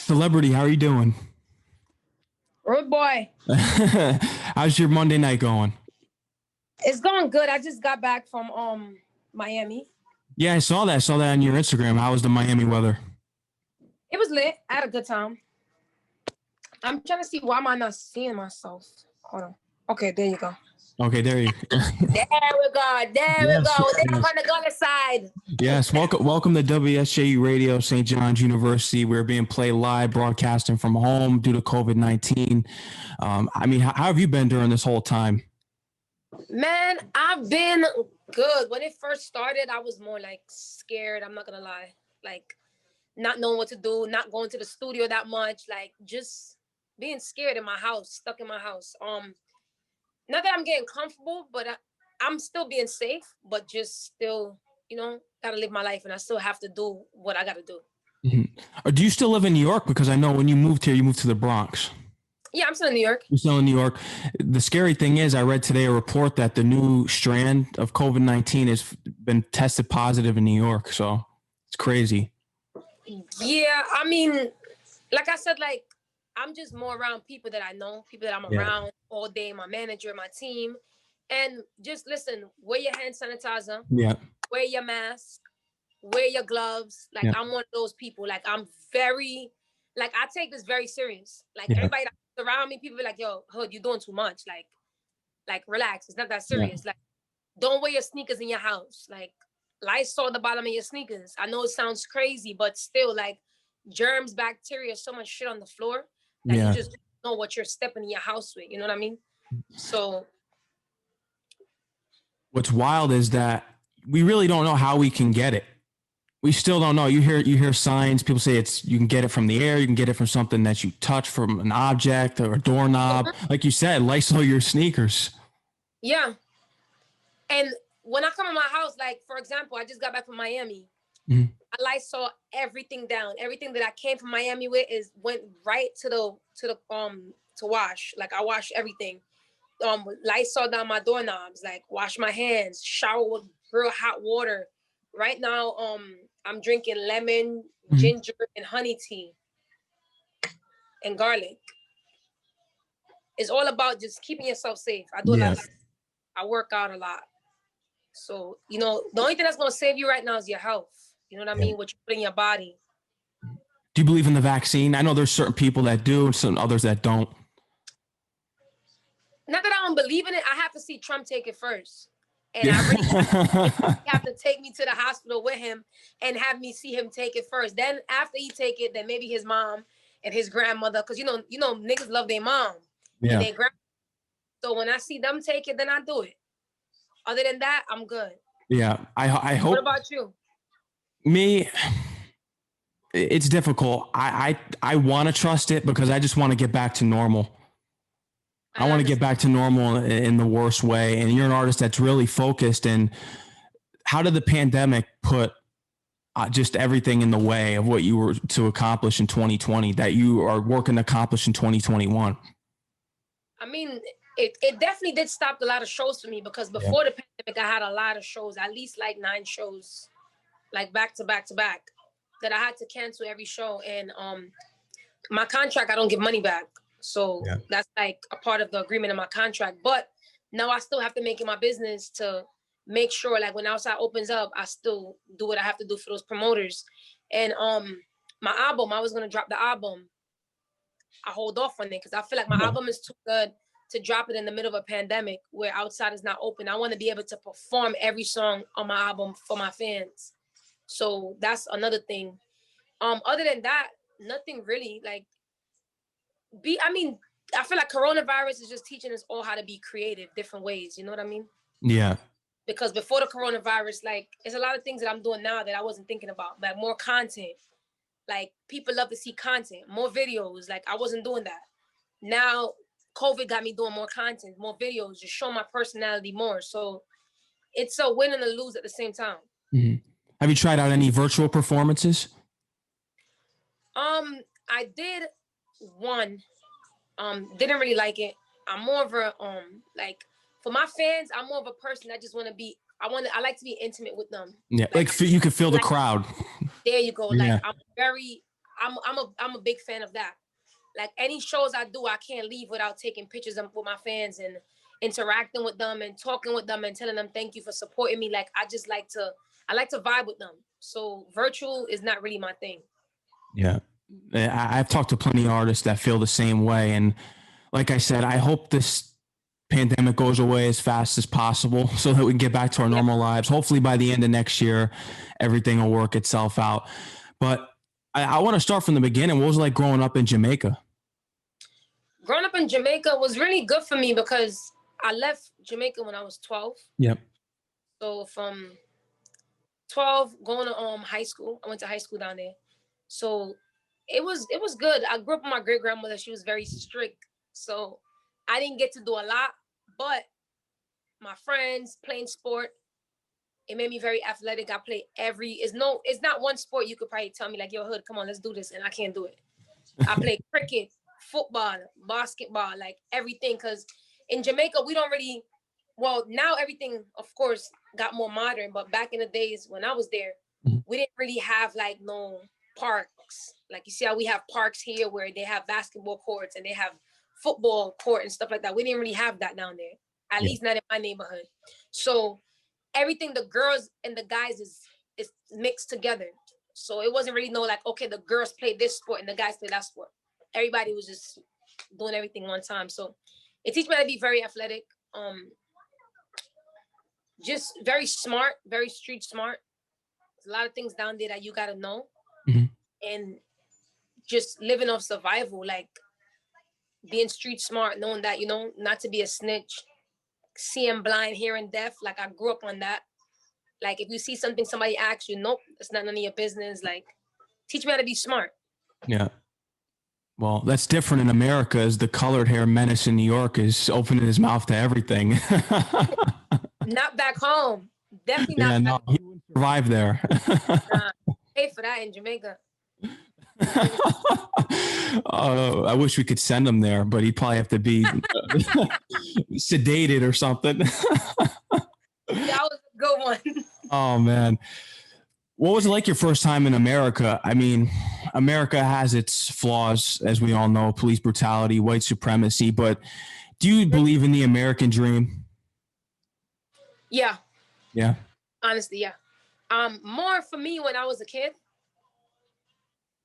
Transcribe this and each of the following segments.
Celebrity, how are you doing? Rude boy. How's your Monday night going? It's going good. I just got back from Miami. Yeah, I saw that. I saw that on your Instagram. How was the Miami weather? It was lit. I had a good time. I'm trying to see why am I not seeing myself. Hold on. Okay, there you go. Okay, there you go. There we go. There we Yes, go. There yes. on the other side. Yes, welcome to WSJU Radio, St. John's University. We're being played live, broadcasting from home due to COVID-19. How have you been during this whole time? Man, I've been good. When it first started, I was more like scared. I'm not gonna lie. Like not knowing what to do, not going to the studio that much, like just being scared in my house, stuck in my house. Not that I'm getting comfortable, but I'm still being safe, but just still, gotta live my life, and I still have to do what I gotta do. Mm-hmm. Or do you still live in New York? Because I know when you moved here, you moved to the Bronx. Yeah, I'm still in New York. You're still in New York. The scary thing is, I read today a report that the new strand of COVID-19 has been tested positive in New York. So it's crazy. Yeah, I mean, like I said, like I'm just more around people that I know, people that I'm around all day, my manager, my team. And just listen, wear your hand sanitizer, wear your mask, wear your gloves. Like I'm one of those people. Like I'm very, like I take this very serious. Like everybody that's around me, people be like, yo, Hood, you're doing too much. Like relax. It's not that serious. Like don't wear your sneakers in your house. Like Lysol the bottom of your sneakers. I know it sounds crazy, but still like germs, bacteria, so much shit on the floor that you just don't know what you're stepping in your house with. You know what I mean? So what's wild is that we really don't know how we can get it. We still don't know. You hear signs. People say you can get it from the air. You can get it from something that you touch, from an object or a doorknob. Like you said, Lysol your sneakers. Yeah. And when I come in my house, like for example, I just got back from Miami. I Lysol everything down. Everything that I came from Miami with went right to wash. Like I wash everything. Lysol down my doorknobs, like wash my hands, shower with real hot water. Right now, I'm drinking lemon, ginger, and honey tea and garlic. It's all about just keeping yourself safe. I do a lot. I work out a lot. So, the only thing that's going to save you right now is your health. You know what I mean? What you put in your body. Do you believe in the vaccine? I know there's certain people that do and some others that don't. Not that I don't believe in it. I have to see Trump take it first. And I really have to take me to the hospital with him and have me see him take it first. Then after he take it, then maybe his mom and his grandmother, because you know niggas love their mom and their grandmother. So when I see them take it, then I do it. Other than that, I'm good. Yeah, I hope. What about you? Me, it's difficult. I want to trust it because I just want to get back to normal. I want to get back to normal in the worst way. And you're an artist that's really focused. And how did the pandemic put just everything in the way of what you were to accomplish in 2020 that you are working to accomplish in 2021? I mean, it definitely did stop a lot of shows for me because before the pandemic, I had a lot of shows, at least like 9 shows, like back to back to back, that I had to cancel every show. And my contract, I don't give money back. So that's like a part of the agreement in my contract. But now I still have to make it my business to make sure, like when outside opens up, I still do what I have to do for those promoters. And my album, I was gonna drop the album. I hold off on it because I feel like my album is too good to drop it in the middle of a pandemic where outside is not open. I want to be able to perform every song on my album for my fans. So that's another thing. Other than that, nothing really. Like I feel like coronavirus is just teaching us all how to be creative, different ways. You know what I mean? Yeah. Because before the coronavirus, like, there's a lot of things that I'm doing now that I wasn't thinking about. Like more content. Like people love to see content, more videos. Like I wasn't doing that. Now COVID got me doing more content, more videos, just show my personality more. So it's a win and a lose at the same time. Mm-hmm. Have you tried out any virtual performances? I did one. Didn't really like it. I'm more of a like for my fans, I'm more of a person that just want to be. I like to be intimate with them. Yeah, like you can feel the crowd. There you go. Yeah. Like I'm very I'm a big fan of that. Like any shows I do, I can't leave without taking pictures with my fans and interacting with them and talking with them and telling them thank you for supporting me. Like I like to vibe with them. So virtual is not really my thing. Yeah. I've talked to plenty of artists that feel the same way. And like I said, I hope this pandemic goes away as fast as possible so that we can get back to our normal lives. Hopefully by the end of next year, everything will work itself out. But I want to start from the beginning. What was it like growing up in Jamaica? Growing up in Jamaica was really good for me because I left Jamaica when I was 12. Yep. So from 12 going to high school, I went to high school down there. So it was good. I grew up with my great grandmother. She was very strict. So I didn't get to do a lot, but my friends playing sport, it made me very athletic. I play it's not one sport you could probably tell me like, yo, Hood, come on, let's do this. And I can't do it. I play cricket, football, basketball, like everything. Cause in Jamaica, we don't really, well, now everything, of course, got more modern. But back in the days when I was there, we didn't really have like no parks. Like you see how we have parks here where they have basketball courts and they have football court and stuff like that. We didn't really have that down there, at least not in my neighborhood. So everything, the girls and the guys is mixed together. So it wasn't really no like, okay, the girls play this sport and the guys play that sport. Everybody was just doing everything one time. So it teach me how to be very athletic, just very smart, very street smart. There's a lot of things down there that you gotta know, and just living off survival, like being street smart, knowing that, you know, not to be a snitch, seeing blind, hearing deaf. Like I grew up on that. Like if you see something somebody asks you, nope, it's not none of your business. Like teach me how to be smart. Yeah. Well, that's different in America as the colored hair menace in New York is opening his mouth to everything. Not back home. Definitely not. Yeah, no, he wouldn't survive there. Nah, pay for that in Jamaica. I wish we could send him there, but he'd probably have to be sedated or something. That was a good one. Oh, man. What was it like your first time in America? I mean, America has its flaws, as we all know, police brutality, white supremacy, but do you believe in the American dream? Yeah. Yeah. Honestly, yeah. More for me when I was a kid,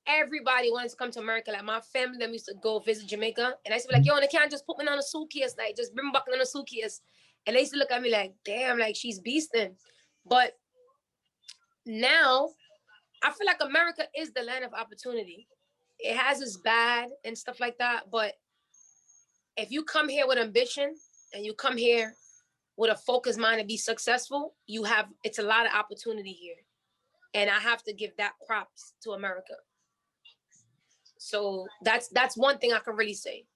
everybody wanted to come to America. Like my family, them used to go visit Jamaica, and I used to be like, yo, and they can't just put me on a suitcase, like just bring me back on a suitcase. And they used to look at me like, damn, like she's beasting. But now I feel like America is the land of opportunity. It has its bad and stuff like that. But if you come here with ambition and you come here with a focused mind to be successful, it's a lot of opportunity here. And I have to give that props to America. So that's one thing I can really say.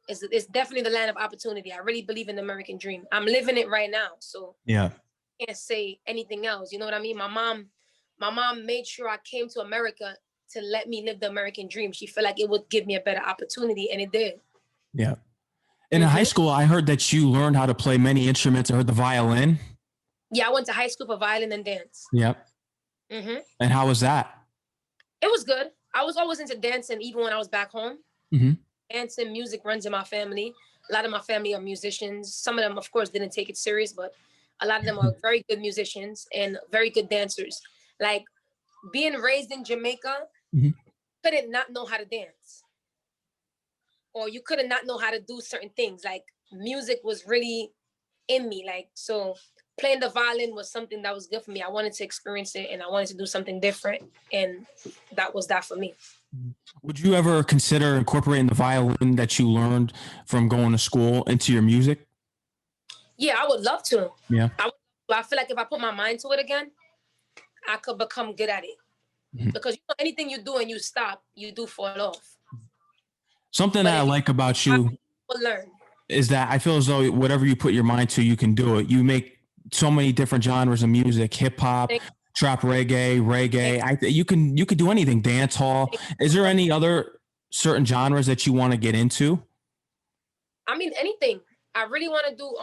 It's definitely the land of opportunity. I really believe in the American dream. I'm living it right now. So yeah, I can't say anything else. You know what I mean? My mom made sure I came to America to let me live the American dream. She felt like it would give me a better opportunity, and it did. Yeah. In high school, I heard that you learned how to play many instruments. I heard the violin. Yeah, I went to high school for violin and dance. Yep. And how was that? It was good. I was always into dancing, even when I was back home. Dancing, music runs in my family. A lot of my family are musicians. Some of them, of course, didn't take it serious, but a lot of them are very good musicians and very good dancers. Like being raised in Jamaica, couldn't not know how to dance. Or you couldn't not know how to do certain things. Like music was really in me. Like, so playing the violin was something that was good for me. I wanted to experience it and I wanted to do something different. And that was that for me. Would you ever consider incorporating the violin that you learned from going to school into your music? Yeah, I would love to. Yeah. I feel like if I put my mind to it again, I could become good at it. Because you know, anything you do and you stop, you do fall off. Something that I like about you is that I feel as though whatever you put your mind to, you can do it. You make so many different genres of music, hip hop, trap reggae. You can do anything, dance hall. Is there any other certain genres that you want to get into? I mean, anything. I really want to do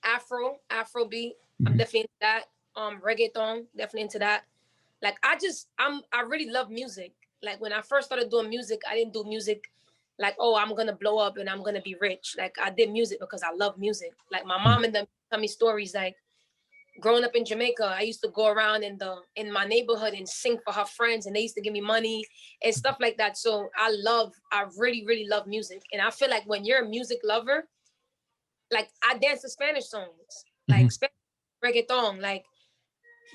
Afrobeat. I'm definitely into that. Reggaeton, definitely into that. Like I really love music. Like when I first started doing music, I didn't do music like, oh, I'm gonna blow up and I'm gonna be rich. Like I did music because I love music. Like my mom and them tell me stories like growing up in Jamaica, I used to go around in my neighborhood and sing for her friends, and they used to give me money and stuff like that. So I really, really love music. And I feel like when you're a music lover, like I dance to Spanish songs, like Spanish reggaeton, like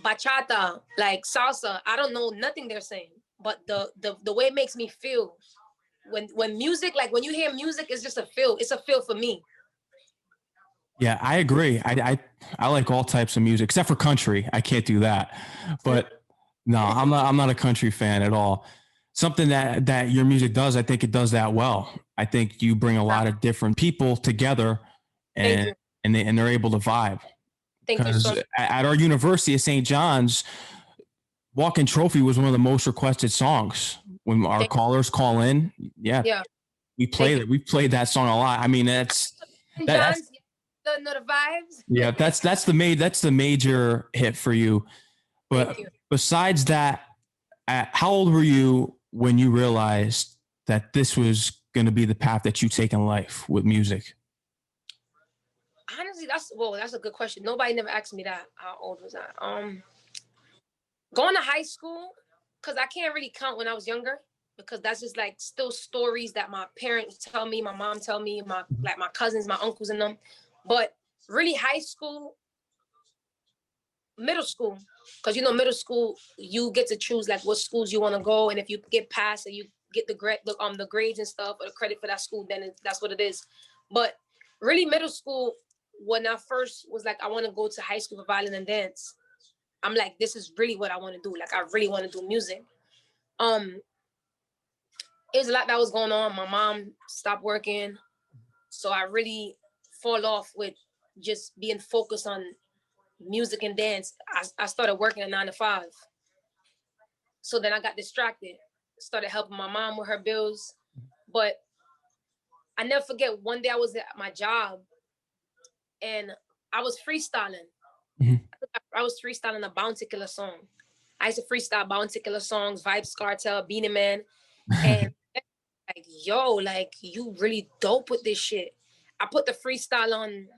bachata, like salsa. I don't know nothing they're saying, but the way it makes me feel when music, like when you hear music, it's just a feel. It's a feel for me. Yeah, I agree. I like all types of music except for country. I can't do that. But no, I'm not a country fan at all. Something that your music does, I think it does that well. I think you bring a lot of different people together, and they're able to vibe. Thank you so Because much. at our University of St. John's, Walking Trophy was one of the most requested songs when our callers call in. Yeah, Yeah. we played it. We played that song a lot. I mean, that's John's, the vibes. yeah, that's the major hit for you. But besides that, how old were you when you realized that this was going to be the path that you take in life with music? Honestly, that's a good question. Nobody never asked me that. How old was I? Going to high school, because I can't really count when I was younger, because that's just like still stories that my parents tell me, my mom tell me, my cousins, my uncles and them. But really high school, middle school, because middle school you get to choose like what schools you want to go, and if you get past and you get the grades and stuff or the credit for that school, then that's what it is. But really middle school, when I first was like I want to go to high school for violin and dance, I'm like, this is really what I want to do. Like I really want to do music. It was a lot that was going on. My mom stopped working, so I really fall off with just being focused on music and dance. I started working at 9 to 5. So then I got distracted, started helping my mom with her bills. But I never forget, one day I was at my job and I was freestyling. I was freestyling a Bounty Killer song. I used to freestyle Bounty Killer songs, Vibes Cartel, Beenie Man. And like, yo, like you really dope with this shit. I put the freestyle on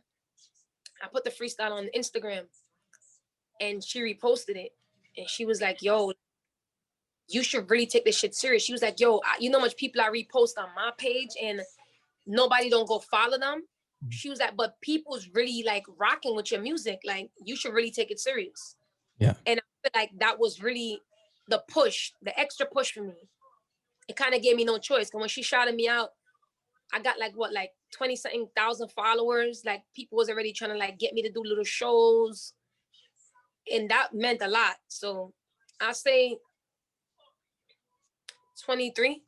Instagram, and she reposted it. And she was like, yo, you should really take this shit serious. She was like, yo, you know how much people I repost on my page and nobody don't go follow them? She was like, but people's really like rocking with your music. Like you should really take it serious. Yeah. And I feel like that was really the push, the extra push for me. It kind of gave me no choice. Because when she shouted me out, I got like 20-something thousand followers. Like people was already trying to like get me to do little shows. And that meant a lot. So I say 23.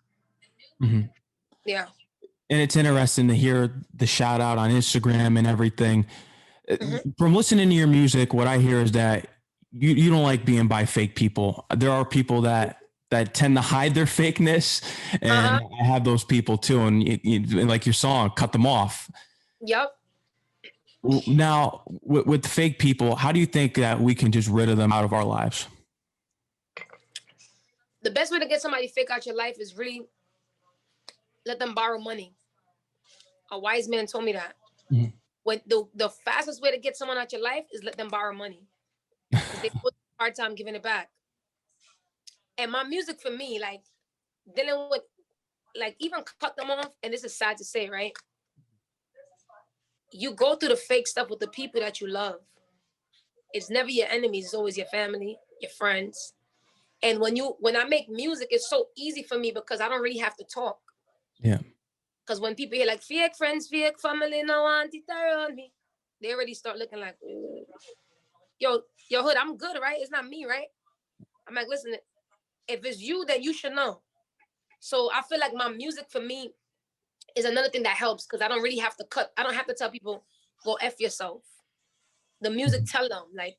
Yeah. And it's interesting to hear the shout out on Instagram and everything. From listening to your music, what I hear is that you don't like being by fake people. There are people that tend to hide their fakeness, and I have those people too. And you, like your song, cut them off. Yep. Now, with fake people, how do you think that we can just rid of them out of our lives? The best way to get somebody fake out your life is really let them borrow money. A wise man told me that. When the fastest way to get someone out your life is let them borrow money. Because they put a hard time giving it back. And my music for me, like dealing with, like even cut them off, and this is sad to say, right? You go through the fake stuff with the people that you love. It's never your enemies, it's always your family, your friends. And when I make music, it's so easy for me because I don't really have to talk. Yeah. Because when people hear like fake friends, fake family, no want it around me, they already start looking like, yo, Hood, I'm good, right? It's not me, right? I'm like, listen, if it's you, then you should know. So I feel like my music for me is another thing that helps because I don't really have to cut. I don't have to tell people, go F yourself. The music tell them, like,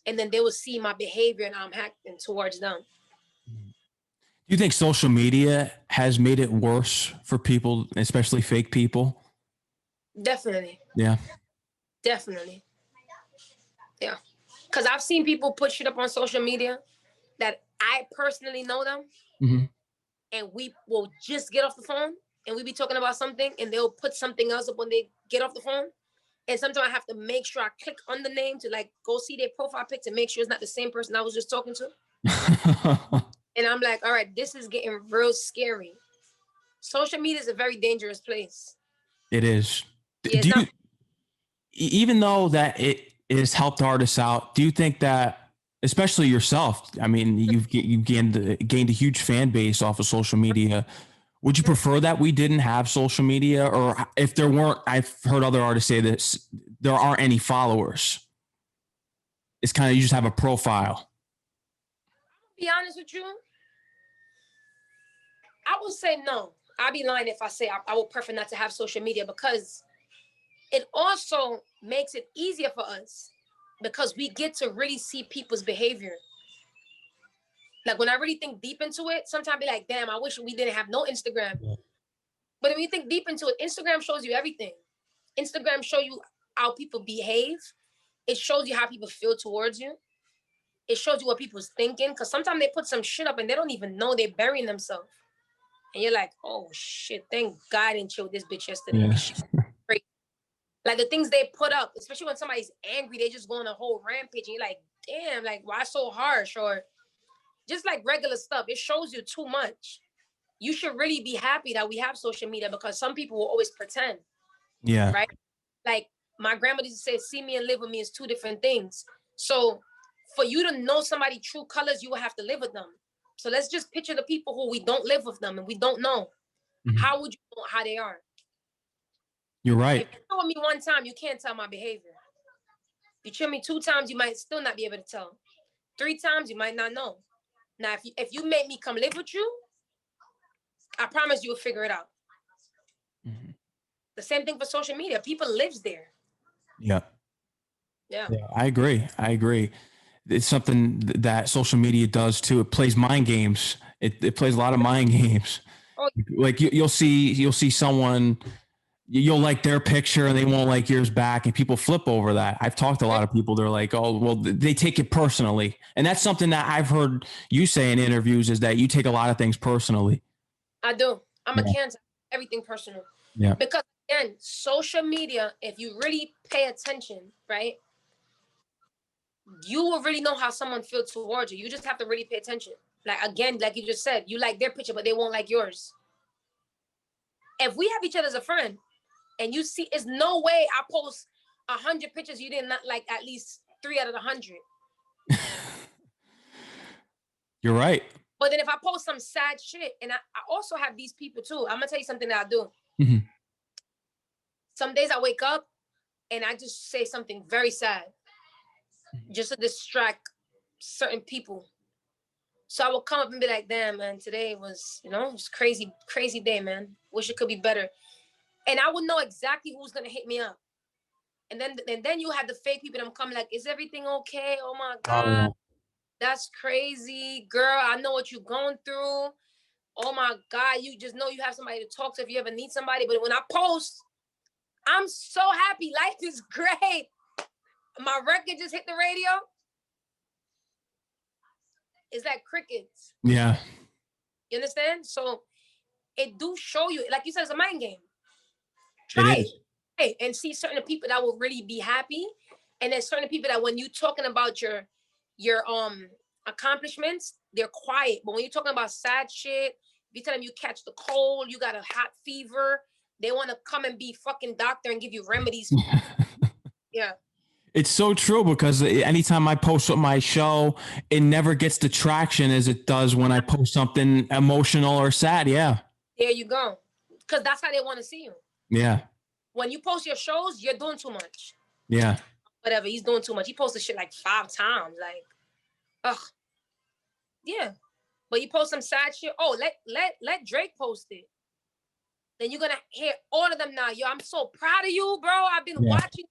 and then they will see my behavior and I'm acting towards them. Do you think social media has made it worse for people, especially fake people? Definitely. Yeah. Definitely. Yeah. Because I've seen people put shit up on social media that I personally know them. and we will just get off the phone and we be talking about something and they'll put something else up when they get off the phone. And sometimes I have to make sure I click on the name to like go see their profile pic to make sure it's not the same person I was just talking to. And I'm like, all right, this is getting real scary. Social media is a very dangerous place. It is. Yeah, Do you, even though that it has helped artists out, do you think that, especially yourself, I mean, you've gained a huge fan base off of social media. Would you prefer that we didn't have social media, or if there weren't? I've heard other artists say this: there aren't any followers. It's kind of, you just have a profile. Be honest with you, I would say no. I'd be lying if I say I would prefer not to have social media, because it also makes it easier for us because we get to really see people's behavior. Like when I really think deep into it, sometimes I be like, damn, I wish we didn't have no Instagram. Yeah. But when you think deep into it, Instagram shows you everything. Instagram show you how people behave. It shows you how people feel towards you. It shows you what people's thinking. Because sometimes they put some shit up and they don't even know they're burying themselves. And you're like, oh shit, thank God I didn't chill with this bitch yesterday. Yeah. Like the things they put up, especially when somebody's angry, they just go on a whole rampage and you're like, damn, like why so harsh? Or just like regular stuff. It shows you too much. You should really be happy that we have social media, because some people will always pretend. Yeah. Right? Like my grandmother used to say, see me and live with me is two different things. So for you to know somebody's true colors, you will have to live with them. So let's just picture the people who we don't live with them and we don't know. Mm-hmm. How would you know how they are? You're right. If you told me one time, you can't tell my behavior. You chill me 2 times, you might still not be able to tell. 3 times, you might not know. Now, if you make me come live with you, I promise you will figure it out. Mm-hmm. The same thing for social media. People lives there. Yeah. Yeah. I agree. It's something that social media does too. It plays mind games. It plays a lot of mind games. Oh. Like you'll see someone, you'll like their picture and they won't like yours back, and people flip over that. I've talked to a lot of people. They're like, oh, well, they take it personally. And that's something that I've heard you say in interviews, is that you take a lot of things personally. I do. I'm a Cancer. Everything personal. Yeah. Because again, social media, if you really pay attention, right, you will really know how someone feels towards you. You just have to really pay attention. Like again, like you just said, you like their picture, but they won't like yours. If we have each other as a friend, and you see, it's no way I post 100 pictures you did not like at least 3 out of 100. You're right. But then if I post some sad shit, and I also have these people too. I'm gonna tell you something that I do. Mm-hmm. Some days I wake up and I just say something very sad, just to distract certain people. So I will come up and be like, damn, man, today was, it was crazy, crazy day, man. Wish it could be better. And I would know exactly who's gonna hit me up. And then you have the fake people that come like, is everything okay? Oh my God, that's crazy. Girl, I know what you're going through. Oh my God, you just know you have somebody to talk to if you ever need somebody. But when I post, I'm so happy. Life is great. My record just hit the radio. It's like crickets. Yeah. You understand? So it do show you, like you said, it's a mind game. Try it and see certain people that will really be happy, and then certain people that when you talking about your accomplishments, they're quiet. But when you're talking about sad shit, if you tell them you catch the cold, you got a hot fever, they want to come and be fucking doctor and give you remedies. Yeah. It's so true, because anytime I post my show, it never gets the traction as it does when I post something emotional or sad. Yeah. There you go. Because that's how they want to see you. Yeah. When you post your shows, you're doing too much. Yeah. Whatever, he's doing too much. He posted shit like 5 times. Like, ugh. Yeah. But you post some sad shit. Oh, let Drake post it. Then you're gonna hear all of them now. Yo, I'm so proud of you, bro. I've been watching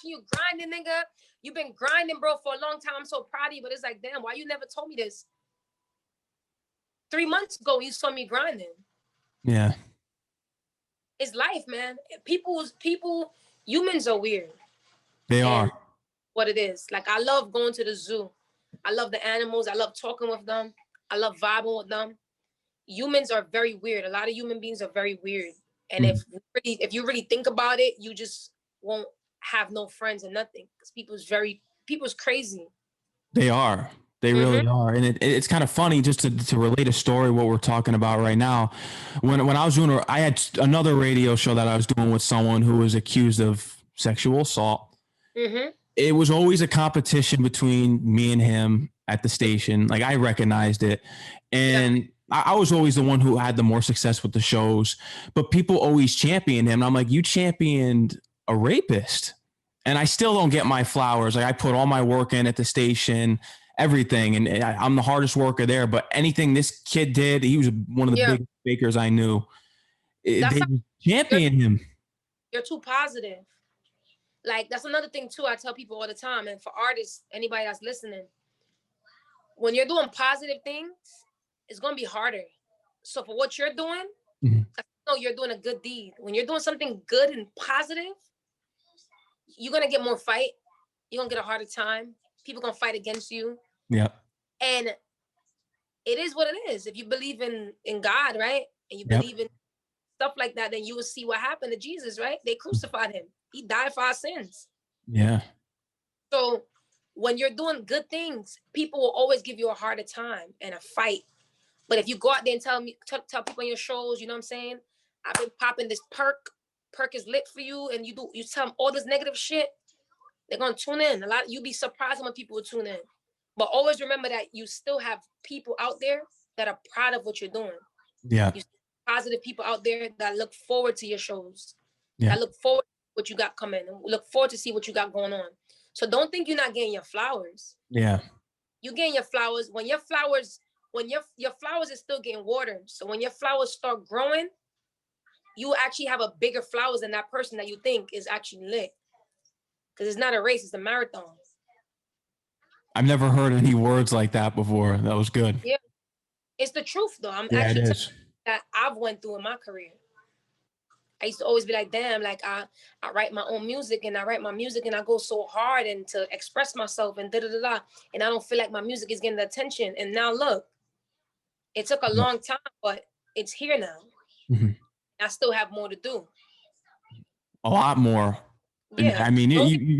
you grinding, nigga. You've been grinding, bro, for a long time. I'm so proud of you. But it's like, damn, why you never told me this? 3 months ago, you saw me grinding. Yeah. It's life, man. Humans are weird. They are. What it is. Like, I love going to the zoo. I love the animals. I love talking with them. I love vibing with them. humans are very weird. A lot of human beings are very weird. And if you really think about it, you just won't have no friends or nothing. Because people's crazy. They are. They really are. And it's kind of funny just to relate a story, what we're talking about right now. When I was doing, I had another radio show that I was doing with someone who was accused of sexual assault. It was always a competition between me and him at the station. Like, I recognized it. And I was always the one who had the more success with the shows, but people always championed him. And I'm like, you championed a rapist. And I still don't get my flowers. Like, I put all my work in at the station, everything. And I'm the hardest worker there, but anything this kid did, he was one of the biggest fakers I knew. They championed him. You're too positive. Like, that's another thing too. I tell people all the time, and for artists, anybody that's listening, when you're doing positive things, it's gonna be harder. So for what you're doing, I know you're doing a good deed. When you're doing something good and positive, you're gonna get more fight. You're gonna get a harder time. People gonna fight against you. Yeah. And it is what it is. If you believe in God, right, and you believe in stuff like that, then you will see what happened to Jesus, right? They crucified him. He died for our sins. Yeah. So when you're doing good things, people will always give you a harder time and a fight. But if you go out there and tell people on your shows, you know what I'm saying? I've been popping this perk. Perk is lit for you, and you tell them all this negative shit, they're gonna tune in. You'll be surprised how many people will tune in. But always remember that you still have people out there that are proud of what you're doing. Yeah. You positive people out there that look forward to your shows. Yeah. That look forward to what you got coming, and look forward to see what you got going on. So don't think you're not getting your flowers. Yeah. You getting your flowers when your flowers is still getting watered. So when your flowers start growing, you actually have a bigger flowers than that person that you think is actually lit. Because it's not a race, it's a marathon. I've never heard any words like that before. That was good. Yeah. It's the truth though. I'm actually telling you that I've went through in my career. I used to always be like, damn, like I write my own music and I go so hard and to express myself and da-da-da-da. And I don't feel like my music is getting the attention. And now look, it took a long time, but it's here now. I still have more to do. A lot more. Yeah. I mean,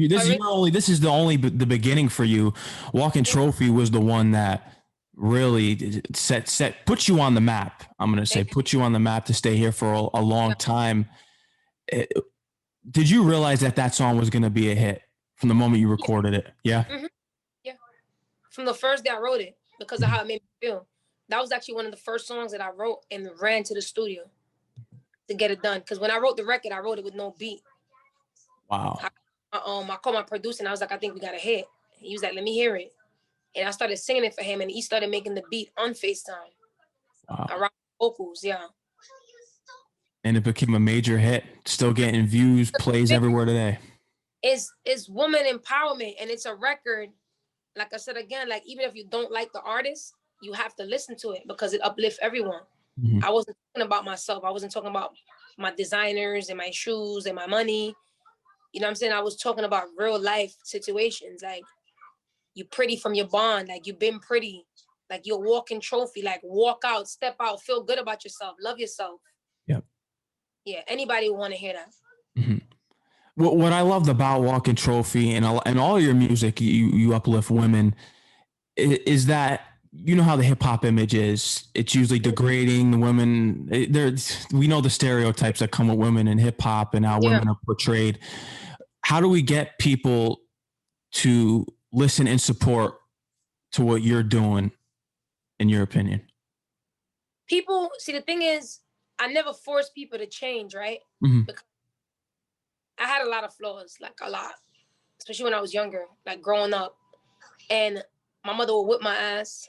this is the beginning for you. Walking Trophy was the one that really put you on the map. I'm going to say put you on the map to stay here for a long time. Did you realize that song was going to be a hit from the moment you recorded it? Yeah. Yeah. From the first day I wrote it, because of how it made me feel. That was actually one of the first songs that I wrote and ran to the studio to get it done. Because when I wrote the record, I wrote it with no beat. Wow. I called my producer and I was like, I think we got a hit. He was like, let me hear it. And I started singing it for him, and he started making the beat on FaceTime. Wow. Around vocals, yeah. And it became a major hit. Still getting views, plays everywhere today. It's woman empowerment, and it's a record. Like I said again, like even if you don't like the artist, you have to listen to it because it uplifts everyone. I wasn't talking about myself. I wasn't talking about my designers and my shoes and my money. You know what I'm saying? I was talking about real life situations. Like, you pretty from your bond. Like, you've been pretty. Like, you're a walking trophy. Like, walk out, step out, feel good about yourself, love yourself. Yep. Yeah, anybody would want to hear that. What I loved about Walking Trophy and all your music, you uplift women, is that you know how the hip hop image is. It's usually degrading the women. We know the stereotypes that come with women in hip hop and how women are portrayed. How do we get people to listen and support to what you're doing, in your opinion? People, see, the thing is, I never force people to change, right? Because I had a lot of flaws, like a lot, especially when I was younger, like growing up. And my mother would whip my ass.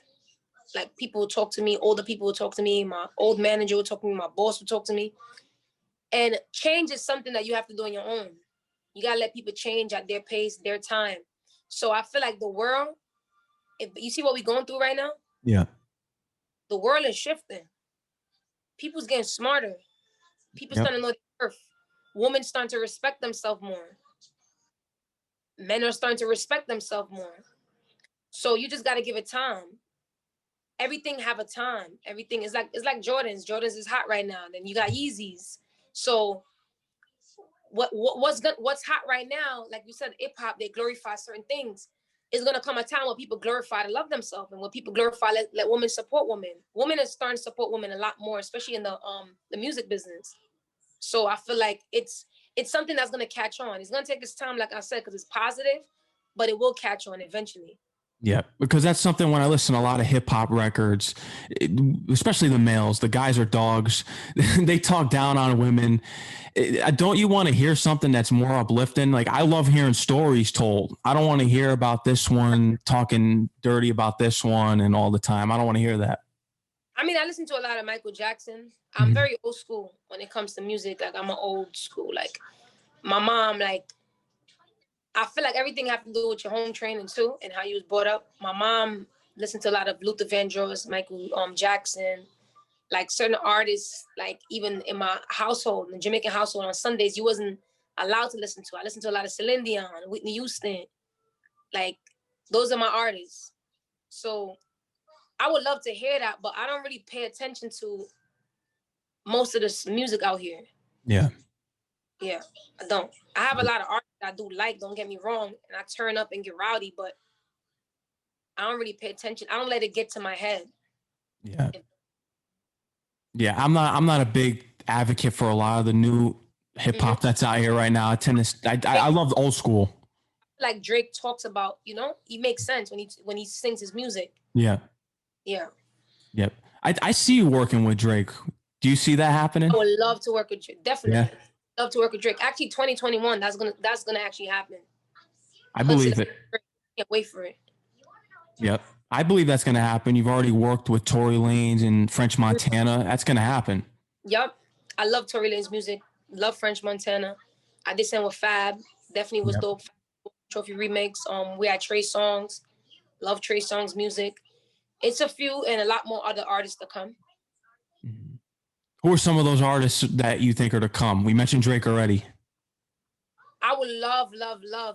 Like, people would talk to me, older people would talk to me, my old manager would talk to me, my boss would talk to me. And change is something that you have to do on your own. You gotta let people change at their pace, their time. So I feel like the world, if you see what we're going through right now, the world is shifting. People's getting smarter. People starting to know the earth. Women starting to respect themselves more. Men are starting to respect themselves more. So you just got to give it time. everything have a time. Everything is like, it's like Jordans. Jordans is hot right now. Then you got Yeezys. So what's hot right now? Like you said, hip hop, they glorify certain things. It's gonna come a time where people glorify to love themselves, and when people glorify, let women support women. Women are starting to support women a lot more, especially in the music business. So I feel like it's something that's gonna catch on. It's gonna take its time, like I said, because it's positive, but it will catch on eventually. Yeah, because that's something when I listen to a lot of hip hop records, especially the males, the guys are dogs. They talk down on women. Don't you want to hear something that's more uplifting? Like, I love hearing stories told. I don't want to hear about this one talking dirty about this one and all the time. I don't want to hear that. I mean, I listen to a lot of Michael Jackson. I'm very old school when it comes to music. Like, I'm an old school. Like, my mom, like, I feel like everything has to do with your home training too and how you was brought up. My mom listened to a lot of Luther Vandross, Michael Jackson, like certain artists, like even in my household, in the Jamaican household on Sundays, you wasn't allowed to listen to. I listened to a lot of Celine Dion, Whitney Houston. Like, those are my artists. So I would love to hear that, but I don't really pay attention to most of this music out here. Yeah. Yeah, I don't. I have a lot of art that I do like, don't get me wrong, and I turn up and get rowdy, but I don't really pay attention. I don't let it get to my head. Yeah. Yeah, I'm not a big advocate for a lot of the new hip hop that's out here right now. I love the old school. Like Drake talks about, it makes sense when he sings his music. Yeah. Yeah. Yep. I see you working with Drake. Do you see that happening? I would love to work with Drake. Definitely. Yeah. Love to work with Drake. Actually, 2021, that's gonna actually happen. I believe it. Can't wait for it. Yep. I believe that's going to happen. You've already worked with Tory Lanez and French Montana. That's going to happen. Yep. I love Tory Lanez music. Love French Montana. I did sing with Fab. Definitely was dope. Trophy remix. We had Trey Songz. Love Trey Songz music. It's a few and a lot more other artists to come. Who are some of those artists that you think are to come? We mentioned Drake already. I would love,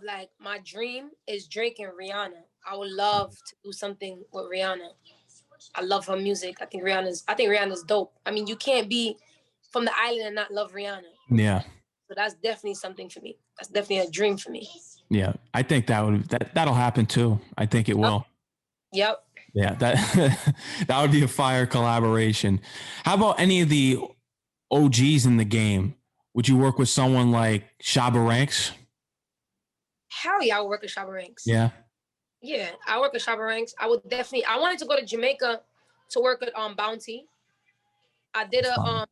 like, my dream is Drake and Rihanna. I would love to do something with Rihanna. I love her music. I think Rihanna's dope. I mean, you can't be from the island and not love Rihanna. Yeah. So that's definitely something for me. That's definitely a dream for me. Yeah. I think that'll happen too. I think it will. Yep. Yeah, that would be a fire collaboration. How about any of the OGs in the game? Would you work with someone like Shabba Ranks? Hell yeah, I would work with Shabba Ranks. Yeah. Yeah, I work with Shabba Ranks. I wanted to go to Jamaica to work with Bounty. I did a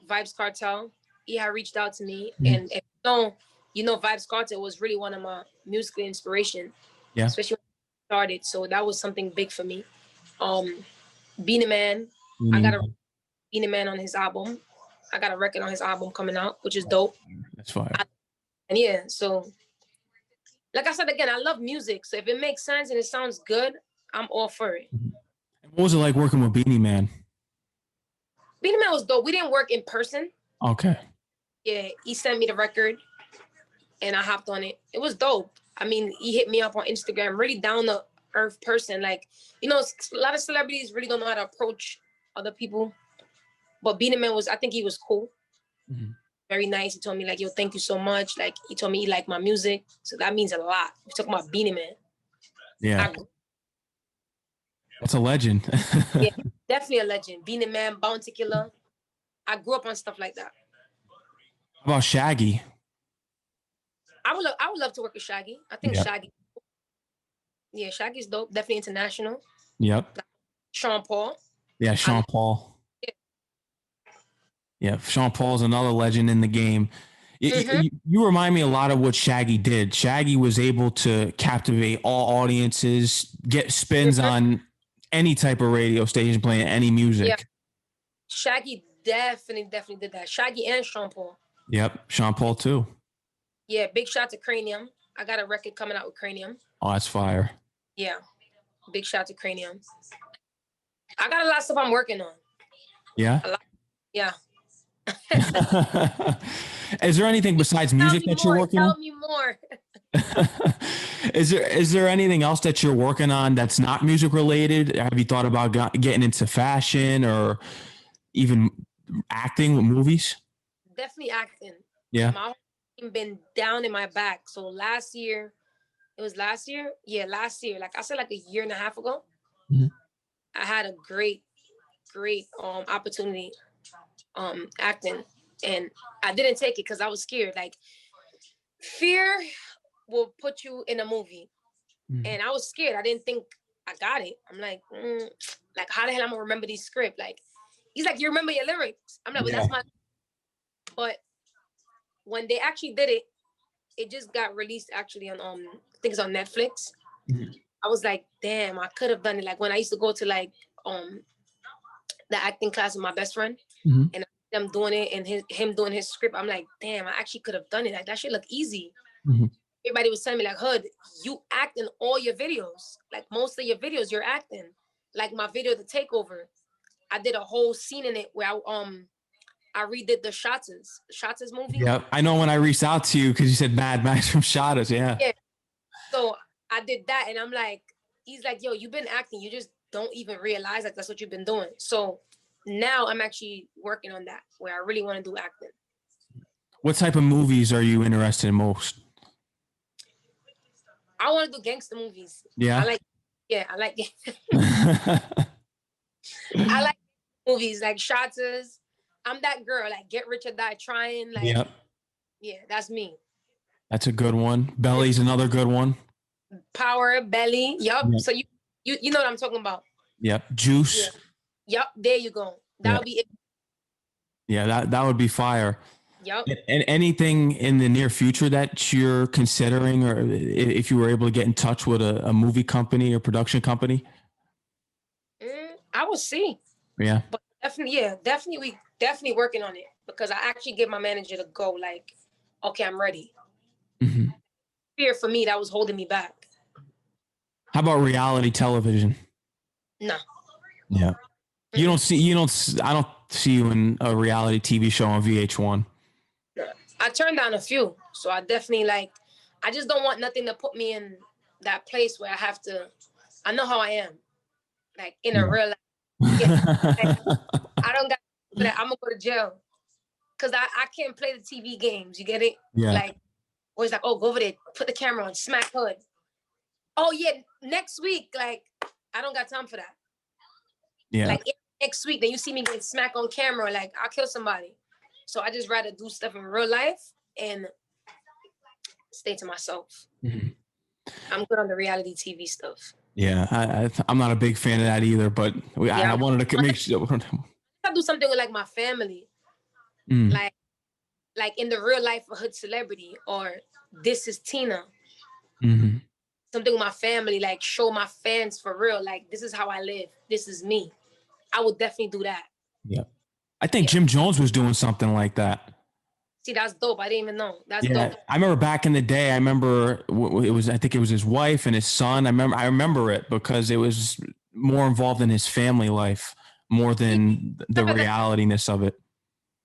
Vibes Cartel. He had reached out to me, and if Vibes Cartel was really one of my musical inspiration. Yeah. Especially when I started. So that was something big for me. Beenie Man. I got a Beenie Man on his album. I got a record on his album coming out, which is dope. That's fire. And yeah, so like I said again, I love music. So if it makes sense and it sounds good, I'm all for it. What was it like working with Beenie Man? Beenie Man was dope. We didn't work in person. Okay. Yeah, he sent me the record and I hopped on it. It was dope. I mean, he hit me up on Instagram, really down to earth person. Like, a lot of celebrities really don't know how to approach other people. But Beenie Man I think he was cool. Mm-hmm. Very nice. He told me, like, yo, thank you so much. Like, he told me he liked my music. So that means a lot. We're talking about Beenie Man. Yeah. That's a legend. Yeah, definitely a legend. Beenie Man, Bounty Killer. I grew up on stuff like that. How about Shaggy? I would love to work with Shaggy. I think Shaggy. Yeah, Shaggy's dope. Definitely international. Yep. Like Sean Paul. Yeah, Sean Paul. Yeah, Sean Paul's another legend in the game. You remind me a lot of what Shaggy did. Shaggy was able to captivate all audiences, get spins on any type of radio station playing any music. Yeah. Shaggy definitely did that. Shaggy and Sean Paul. Yep, Sean Paul too. Yeah, big shout to Cranium. I got a record coming out with Cranium. Oh, that's fire. Yeah, big shout to Cranium. I got a lot of stuff I'm working on. Yeah? Yeah. Is there anything besides music that you're working on? Tell me more. Is there anything else that you're working on that's not music related? Have you thought about getting into fashion or even acting with movies? Definitely acting. Yeah. My whole team been down in my back. So last year, it was last year? Yeah, last year. Like I said, like a year and a half ago, Mhm. I had a great opportunity acting. And I didn't take it because I was scared. Like fear will put you in a movie. Mhm. And I was scared. I didn't think I got it. I'm like how the hell I'm gonna remember these script? Like he's like, you remember your lyrics. I'm like, well, Yeah. that's my but when they actually did it, it just got released actually on I think it's on Netflix. Mhm. I was like, damn, I could have done it. Like when I used to go to like the acting class with my best friend Mhm. and them doing it and him doing his script, I'm like, damn, I actually could have done it. Like that shit look easy. Mhm. Everybody was telling me like, Hood, you act in all your videos. Like most of your videos, you're acting. Like my video, The Takeover, I did a whole scene in it where I redid the Shotters movie. Yeah, I know when I reached out to you because you said Mad Max from Shadows. Yeah. Yeah. So I did that, and I'm like, he's like, yo, you've been acting, you just don't even realize that that's what you've been doing. So now I'm actually working on that, where I really want to do acting. What type of movies are you interested in most? I want to do gangster movies. I Yeah. like, yeah, I like movies like Shotters. I'm that girl, like Get Rich or Die Trying. Like, Yep. yeah, that's me. That's a good one. Belly's another good one. Power, Belly. Yup. Yep. So you know what I'm talking about. Yep. Yeah. Juice. Yup. There you go. Yeah. That'll be it. Yeah. That would be fire. Yup. And anything in the near future that you're considering, or if you were able to get in touch with a movie company or production company? I will see. Yeah. But definitely, yeah, definitely, we definitely working on it because I actually gave my manager to go. Like, okay, I'm ready. Mhm. Fear for me that was holding me back. How about reality television? No, Yeah. I don't see you in a reality TV show on VH1. no. I turned down a few, so I definitely like. I just don't want nothing to put me in that place where I have to. I know how I am, like in a Yeah. real life. Yeah, like, I don't got for that. I'm gonna go to jail because I can't play the TV games. You get it? Yeah. Like, always like, oh, go over there, put the camera on, smack Hood. Oh yeah, next week. Like, I don't got time for that. Yeah. Like next week, then you see me getting smacked on camera, like I'll kill somebody. So I just rather do stuff in real life and stay to myself. Mhm. I'm good on the reality TV stuff. Yeah. I'm not a big fan of that either, but I Yeah, wanted to make sure. I do something with like my family, Mm. like in the real life of Hood Celebrity or This Is Tina. Mhm. Something with my family, like show my fans for real, like this is how I live. This is me. I would definitely do that. Yeah. I think Yeah. Jim Jones was doing something like that. See, that's dope. I didn't even know. That's Yeah, dope. I remember back in the day. I remember it was. I think it was his wife and his son. I remember it because it was more involved in his family life more than the realityness of it.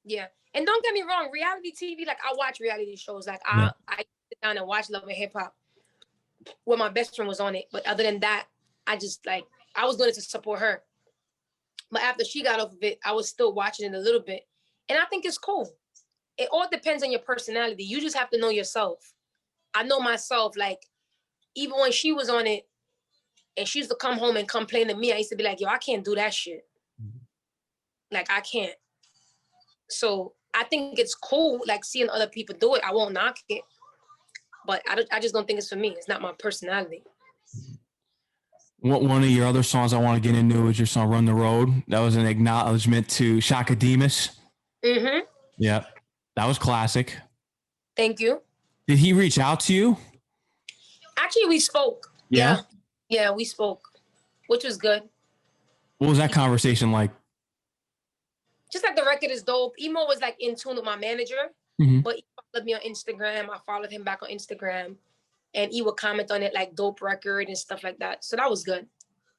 Yeah. And don't get me wrong, reality TV, like I watch reality shows. Like Yeah. I sit down and watch Love and Hip Hop where my best friend was on it. But other than that, I just like I was doing it to support her. But after she got off of it, I was still watching it a little bit. And I think it's cool. It all depends on your personality. You just have to know yourself. I know myself, like, even when she was on it and she used to come home and complain to me, I used to be like, yo, I can't do that shit. Like I can't. So I think it's cool, like seeing other people do it. I won't knock it, but I just don't think it's for me. It's not my personality. One of your other songs I want to get into is your song "Run the Road." That was an acknowledgement to Chaka Demus. Mm-hmm. Yeah, that was classic. Thank you. Did he reach out to you? Actually, we spoke. Yeah. Yeah, we spoke, which was good. What was that conversation like? Just like the record is dope. Emo was like in tune with my manager, Mm-hmm. but he followed me on Instagram. I followed him back on Instagram, and he would comment on it like dope record and stuff like that. So that was good.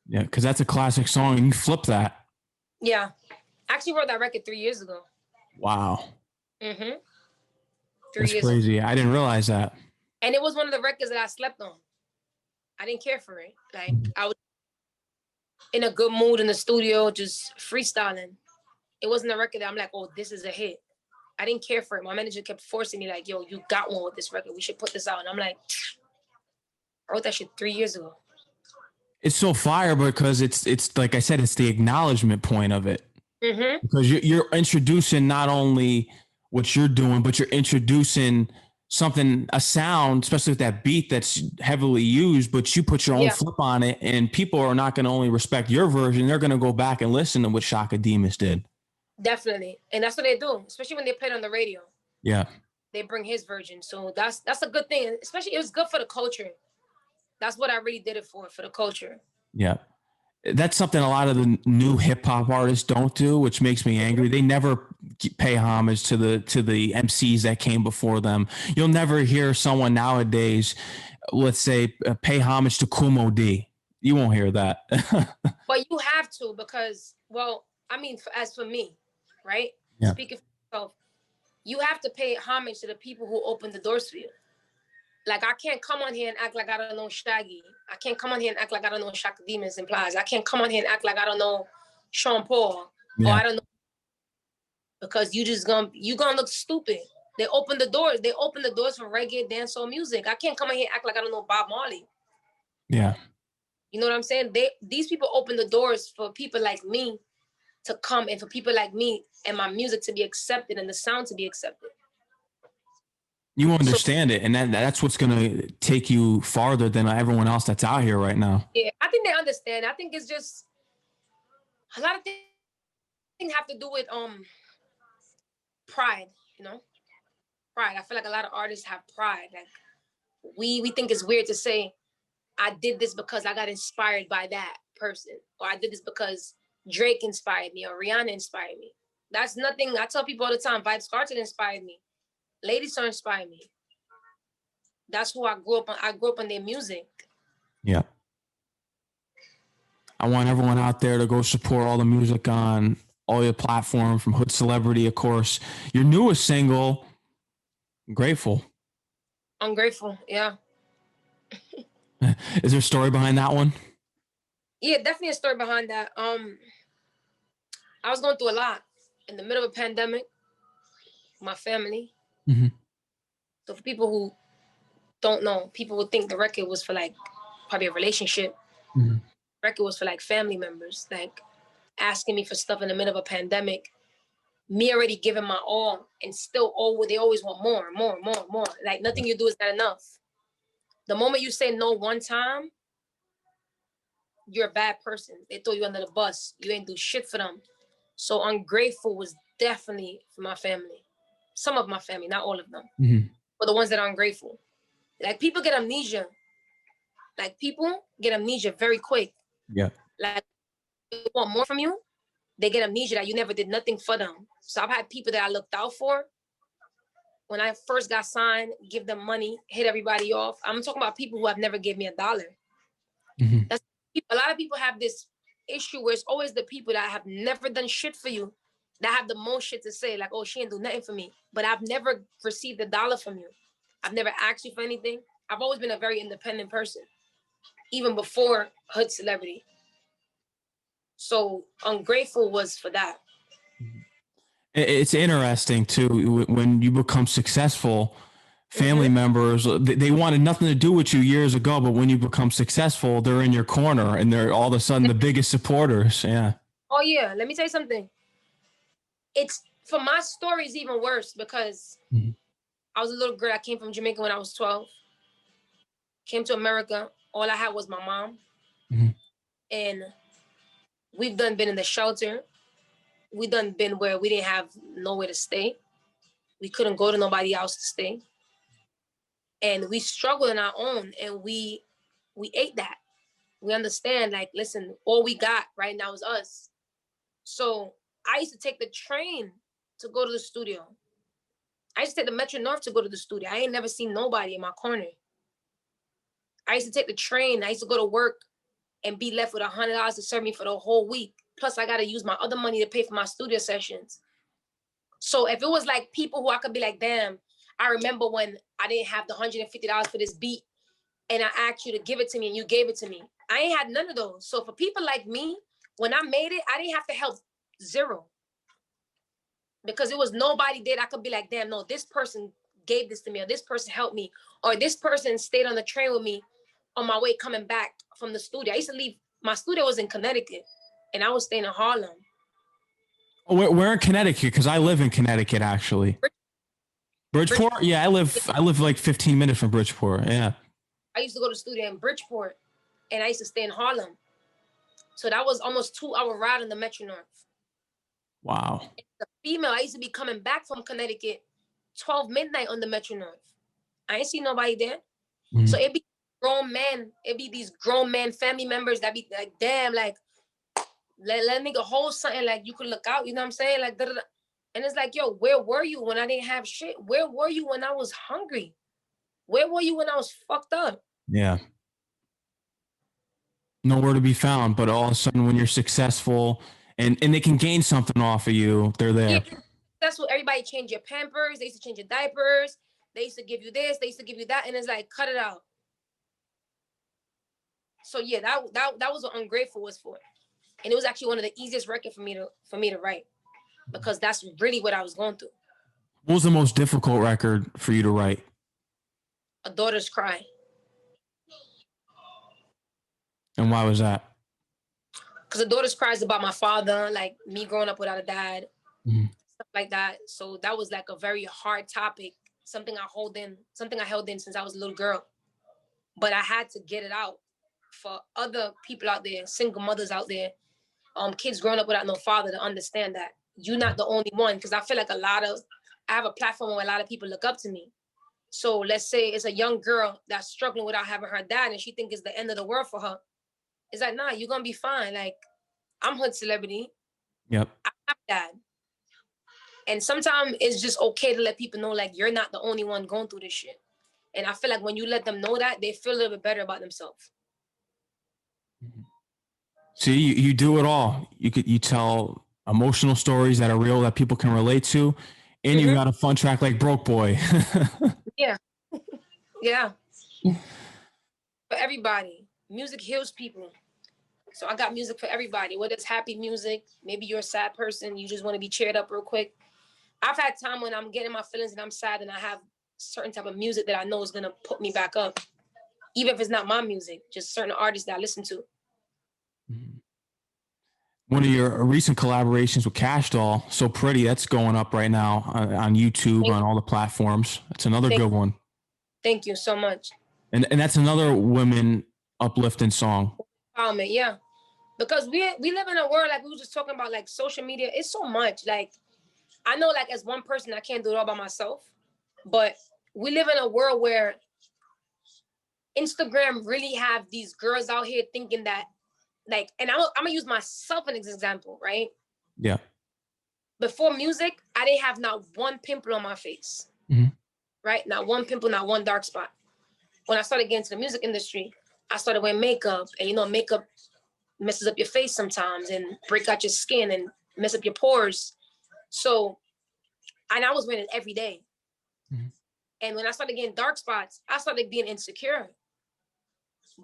Yeah, because that's a classic song, and you flip that. Yeah, I actually wrote that record 3 years ago. Wow. Mm-hmm. 3 That's years crazy. I didn't realize that. And it was one of the records that I slept on. I didn't care for it. Like, I was in a good mood in the studio, just freestyling. It wasn't a record that I'm like, oh, this is a hit. I didn't care for it. My manager kept forcing me like, yo, you got one with this record. We should put this out. And I'm like, I wrote that shit 3 years ago. It's so fire because it's like I said, it's the acknowledgement point of it. Because you're introducing not only what you're doing, but you're introducing something, a sound, especially with that beat that's heavily used, but you put your own flip on it, and people are not going to only respect your version, they're going to go back and listen to what Chaka Demus did. Definitely. And that's what they do, especially when they play it on the radio. Yeah. They bring his version. So that's a good thing. Especially, it was good for the culture. That's what I really did it for the culture. Yeah. That's something a lot of the new hip hop artists don't do, which makes me angry. They never pay homage to the MCs that came before them. You'll never hear someone nowadays, let's say, pay homage to Kumo D. You won't hear that. But you have to, because, well, I mean, as for me, right? Yeah. Speaking for yourself, you have to pay homage to the people who opened the doors for you. Like, I can't come on here and act like I don't know Shaggy. I can't come on here and act like I don't know Chaka Demus and Plies. I can't come on here and act like I don't know Sean Paul. Or I don't know, because you gonna look stupid. They open the doors. They open the doors for reggae, dancehall music. I can't come on here and act like I don't know Bob Marley. Yeah. You know what I'm saying? These people open the doors for people like me to come, and for people like me and my music to be accepted and the sound to be accepted. You understand it, and that's what's going to take you farther than everyone else that's out here right now. Yeah, I think they understand. I think it's just a lot of things have to do with pride, you know? Pride. I feel like a lot of artists have pride. Like, we think it's weird to say, I did this because I got inspired by that person, or I did this because Drake inspired me, or Rihanna inspired me. That's nothing. I tell people all the time, Vybz Kartel inspired me. Lady Star inspired me. That's who I grew up on. I grew up on their music. Yeah. I want everyone out there to go support all the music on all your platforms, from HoodCelebrityy, of course. Your newest single, Ungrateful. Ungrateful, yeah. Is there a story behind that one? Yeah, definitely a story behind that. I was going through a lot in the middle of a pandemic. My family. So for people who don't know, people would think the record was for like probably a relationship. The record was for like family members, like asking me for stuff in the middle of a pandemic. Me already giving my all, and still they always want more, more, more, more. Like, nothing you do is not enough. The moment you say no one time, you're a bad person. They throw you under the bus. You ain't do shit for them. So Ungrateful was definitely for my family. Some of my family, not all of them. But the ones that are ungrateful. Like, people get amnesia. Like, people get amnesia very quick. Yeah. Like, they want more from you. They get amnesia that you never did nothing for them. So I've had people that I looked out for. When I first got signed, give them money, hit everybody off. I'm talking about people who have never gave me $1. That's, a lot of people have this issue where it's always the people that have never done shit for you that have the most shit to say, like, oh, she ain't do nothing for me. But I've never received $1 from you. I've never asked you for anything. I've always been a very independent person, even before HoodCelebrityy. So Ungrateful was for that. It's interesting too, when you become successful, family members, they wanted nothing to do with you years ago, but when you become successful, they're in your corner and they're all of a sudden the biggest supporters. Yeah. Oh yeah, let me tell you something. It's, for my story is even worse, because I was a little girl. I came from Jamaica when I was 12. Came to America. All I had was my mom. And we've been in the shelter. We been where we didn't have nowhere to stay. We couldn't go to nobody else to stay. And we struggled on our own, and we ate that. We understand, like, listen, all we got right now is us. So I used to take the train to go to the studio. I used to take the Metro North to go to the studio. I ain't never seen nobody in my corner. I used to take the train. I used to go to work and be left with $100 to serve me for the whole week. Plus, I got to use my other money to pay for my studio sessions. So if it was like people who I could be like, damn, I remember when I didn't have the $150 for this beat and I asked you to give it to me and you gave it to me. I ain't had none of those. So for people like me, when I made it, I didn't have to help zero. Because it was nobody there. I could be like, damn, no, this person gave this to me, or this person helped me, or this person stayed on the train with me on my way coming back from the studio. I used to leave, my studio was in Connecticut, and I was staying in Harlem. Oh, we're in Connecticut because I live in Connecticut actually. Bridgeport? Yeah, I live like 15 minutes from Bridgeport. Yeah. I used to go to the studio in Bridgeport, and I used to stay in Harlem. So that was almost 2-hour ride on the Metro North. Wow. The female, I used to be coming back from Connecticut 12 midnight on the Metro North. I ain't see nobody there. Mm-hmm. So it'd be grown men, it'd be these grown men, family members that be like, damn, like, let nigga hold something, like, you could look out, you know what I'm saying? Like, da-da-da. And it's like, yo, where were you when I didn't have shit? Where were you when I was hungry? Where were you when I was fucked up? Yeah. Nowhere to be found, but all of a sudden when you're successful and they can gain something off of you, they're there. Yeah, that's what everybody changed your Pampers. They used to change your diapers. They used to give you this. They used to give you that. And it's like, cut it out. So yeah, that was what Ungrateful was for. And it was actually one of the easiest records for me to write, because that's really what I was going through. What was the most difficult record for you to write? A Daughter's Cry. And why was that? Because A Daughter's Cry is about my father, like me growing up without a dad, stuff like that. So that was like a very hard topic, something I held in since I was a little girl. But I had to get it out for other people out there, single mothers out there, kids growing up without no father, to understand that you're not the only one. Because I feel like I have a platform where a lot of people look up to me. So let's say it's a young girl that's struggling without having her dad, and she thinks it's the end of the world for her. It's like, nah, you're gonna be fine. Like, I'm hood celebrity. Yep. I have dad. And sometimes it's just okay to let people know, like, you're not the only one going through this shit. And I feel like when you let them know that, they feel a little bit better about themselves. See, you do it all. You tell emotional stories that are real that people can relate to, and you got a fun track like Broke Boy. Yeah. Yeah. For everybody. Music heals people. So I got music for everybody. Whether it's happy music, maybe you're a sad person, you just want to be cheered up real quick. I've had time when I'm getting my feelings and I'm sad, and I have certain type of music that I know is going to put me back up. Even if it's not my music, just certain artists that I listen to. One of your recent collaborations with Cash Doll, So Pretty, that's going up right now on YouTube, on all the platforms. That's another good one. Thank you so much. And that's another women uplifting song. Empowerment, yeah. Because we live in a world, like we were just talking about, like social media. It's so much. Like, I know, like, as one person, I can't do it all by myself. But we live in a world where Instagram really have these girls out here thinking that, like, and I'm gonna use myself as an example, right? Yeah. Before music, I didn't have not one pimple on my face, right? Not one pimple, not one dark spot. When I started getting into the music industry, I started wearing makeup, and makeup messes up your face sometimes and break out your skin and mess up your pores. So, and I was wearing it every day. And when I started getting dark spots, I started being insecure.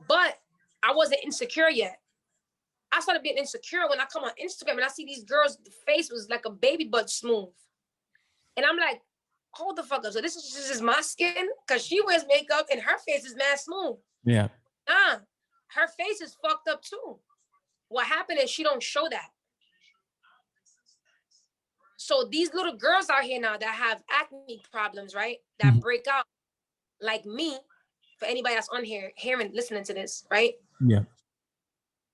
But I wasn't insecure yet. I started being insecure when I come on Instagram and I see these girls, the face was like a baby butt smooth. And I'm like, hold the fuck up. So this is just my skin? Because she wears makeup and her face is mad smooth. Yeah. Her face is fucked up too. What happened is she don't show that. So these little girls out here now that have acne problems, right? That break out, like me, for anybody that's on here, listening to this, right? Yeah.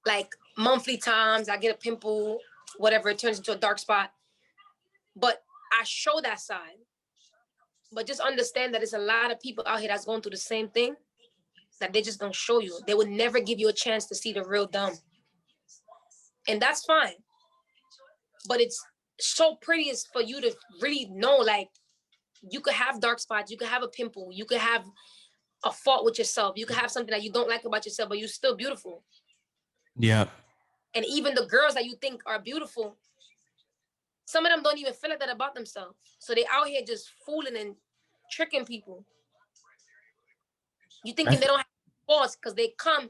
Like monthly times, I get a pimple, whatever, it turns into a dark spot. But I show that side. But just understand that there's a lot of people out here that's going through the same thing that they just don't show you. They would never give you a chance to see the real them. And that's fine. But it's so pretty is for you to really know, like, you could have dark spots, you could have a pimple, you could have a fault with yourself, you could have something that you don't like about yourself, but you're still beautiful. Yeah. And even the girls that you think are beautiful, some of them don't even feel like that about themselves. So they out here just fooling and tricking people. You thinking they don't have pause because they come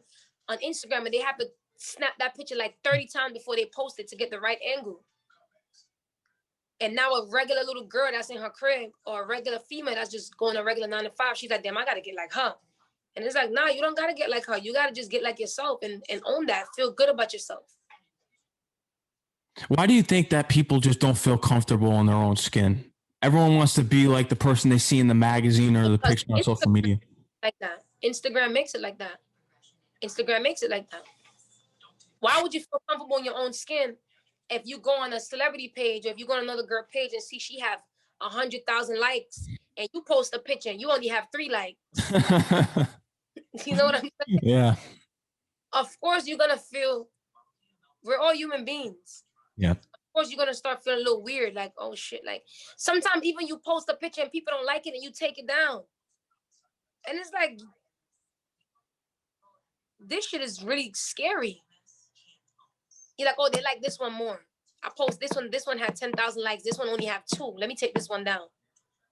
on Instagram and they have to snap that picture like 30 times before they post it to get the right angle. And now a regular little girl that's in her crib or a regular female that's just going a regular 9 to 5, she's like, damn, I gotta get like her. And it's like, nah, you don't gotta get like her. You gotta just get like yourself and own that. Feel good about yourself. Why do you think that people just don't feel comfortable in their own skin? Everyone wants to be like the person they see in the magazine or the picture on social media. Like that. Instagram makes it like that. Instagram makes it like that. Why would you feel comfortable in your own skin if you go on a celebrity page or if you go on another girl page and see she have 100,000 likes and you post a picture and you only have 3 likes? You know what I'm saying? Yeah. Of course you're gonna feel, we're all human beings. Yeah. Of course you're gonna start feeling a little weird, like, oh shit. Like sometimes even you post a picture and people don't like it and you take it down. And it's like, this shit is really scary. You're like, oh, they like this one more. I post this one had 10,000 likes. This one only have 2. Let me take this one down.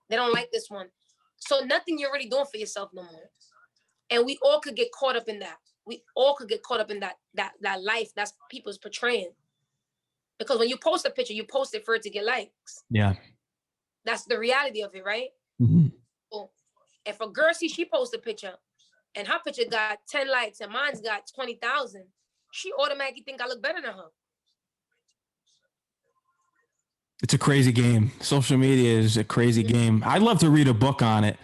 They don't like this one. So nothing you're really doing for yourself no more. And we all could get caught up in that. We all could get caught up in that life that's people's portraying. Because when you post a picture, you post it for it to get likes. Yeah. That's the reality of it, right? Mm-hmm. So if a girl sees she posts a picture and her picture got 10 likes and mine's got 20,000, she automatically think I look better than her. It's a crazy game. Social media is a crazy game. I'd love to read a book on it.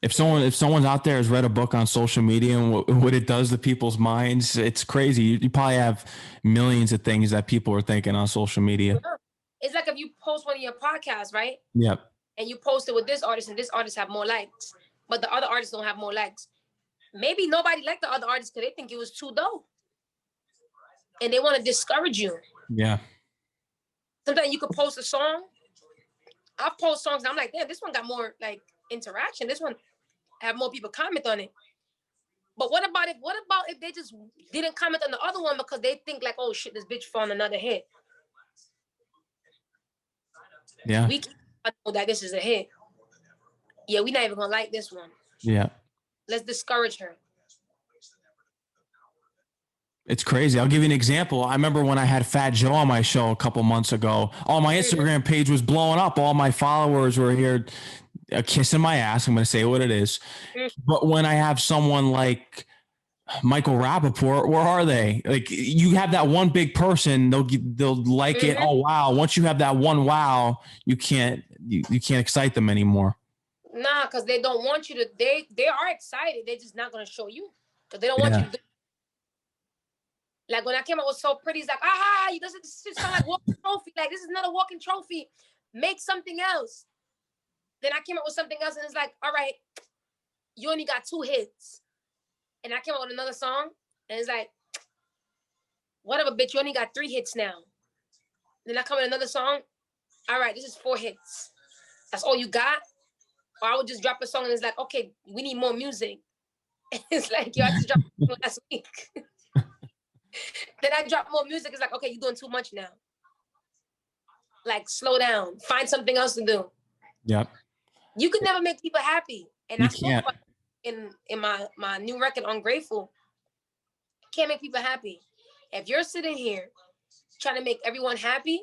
If someone's out there has read a book on social media and what it does to people's minds, it's crazy. You probably have millions of things that people are thinking on social media. Yeah. It's like if you post one of your podcasts, right? Yep. And you post it with this artist and this artist have more likes, but the other artists don't have more likes. Maybe nobody liked the other artist because they think it was too dope. And they want to discourage you. Yeah. Sometimes you could post a song. I've posted songs and I'm like, damn, this one got more like interaction. This one have more people comment on it. But what about if they just didn't comment on the other one because they think like, oh shit, this bitch found another hit. Yeah. We know that this is a hit. Yeah, we're not even gonna like this one. Yeah. Let's discourage her. It's crazy. I'll give you an example. I remember when I had Fat Joe on my show a couple months ago, all my Instagram page was blowing up. All my followers were here kissing my ass. I'm going to say what it is. But when I have someone like Michael Rappaport, where are they? Like you have that one big person, they'll like it. Oh, wow. Once you have that one, wow, you can't excite them anymore. Nah, because they don't want you to, they are excited. They're just not going to show you because they don't want you to do. Like when I came out with So Pretty, it's like, this shit sound like walking trophy. Like this is not a walking trophy. Make something else. Then I came out with something else and it's like, all right, you only got 2 hits. And I came out with another song and it's like, whatever, bitch, you only got 3 hits now. Then I come with another song. All right, this is 4 hits. That's all you got? Or I would just drop a song and it's like, okay, we need more music. It's like, yo, I just dropped last week. Then I drop more music. It's like, okay, you're doing too much now. Like, slow down. Find something else to do. Yep. You could never make people happy. And you I spoke about in my new record, Ungrateful. Can't make people happy. If you're sitting here trying to make everyone happy,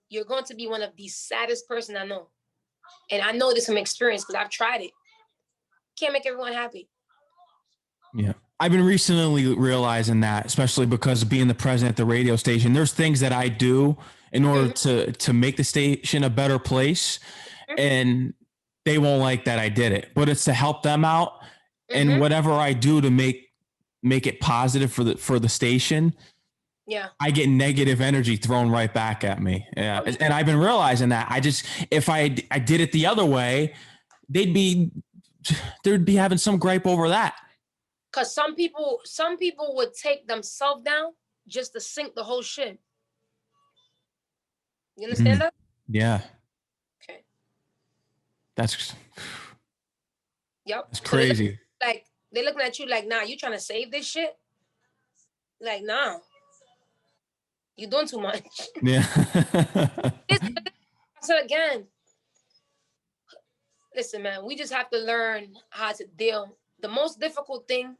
you're going to be one of the saddest person I know. And I know this from experience because I've tried it. Can't make everyone happy. Yeah. I've been recently realizing that, especially because of being the president at the radio station, there's things that I do in order to make the station a better place. And they won't like that I did it, but it's to help them out. And whatever I do to make it positive for the station. Yeah. I get negative energy thrown right back at me. Yeah. And I've been realizing that if I did it the other way, they'd be having some gripe over that. Because some people would take themselves down just to sink the whole shit. You understand that? Yeah. Okay. That's Yep. crazy. So they're looking at you like, nah, you trying to save this shit? Like, nah. You're doing too much. Yeah. So again, Listen, man, we just have to learn how to deal. The most difficult thing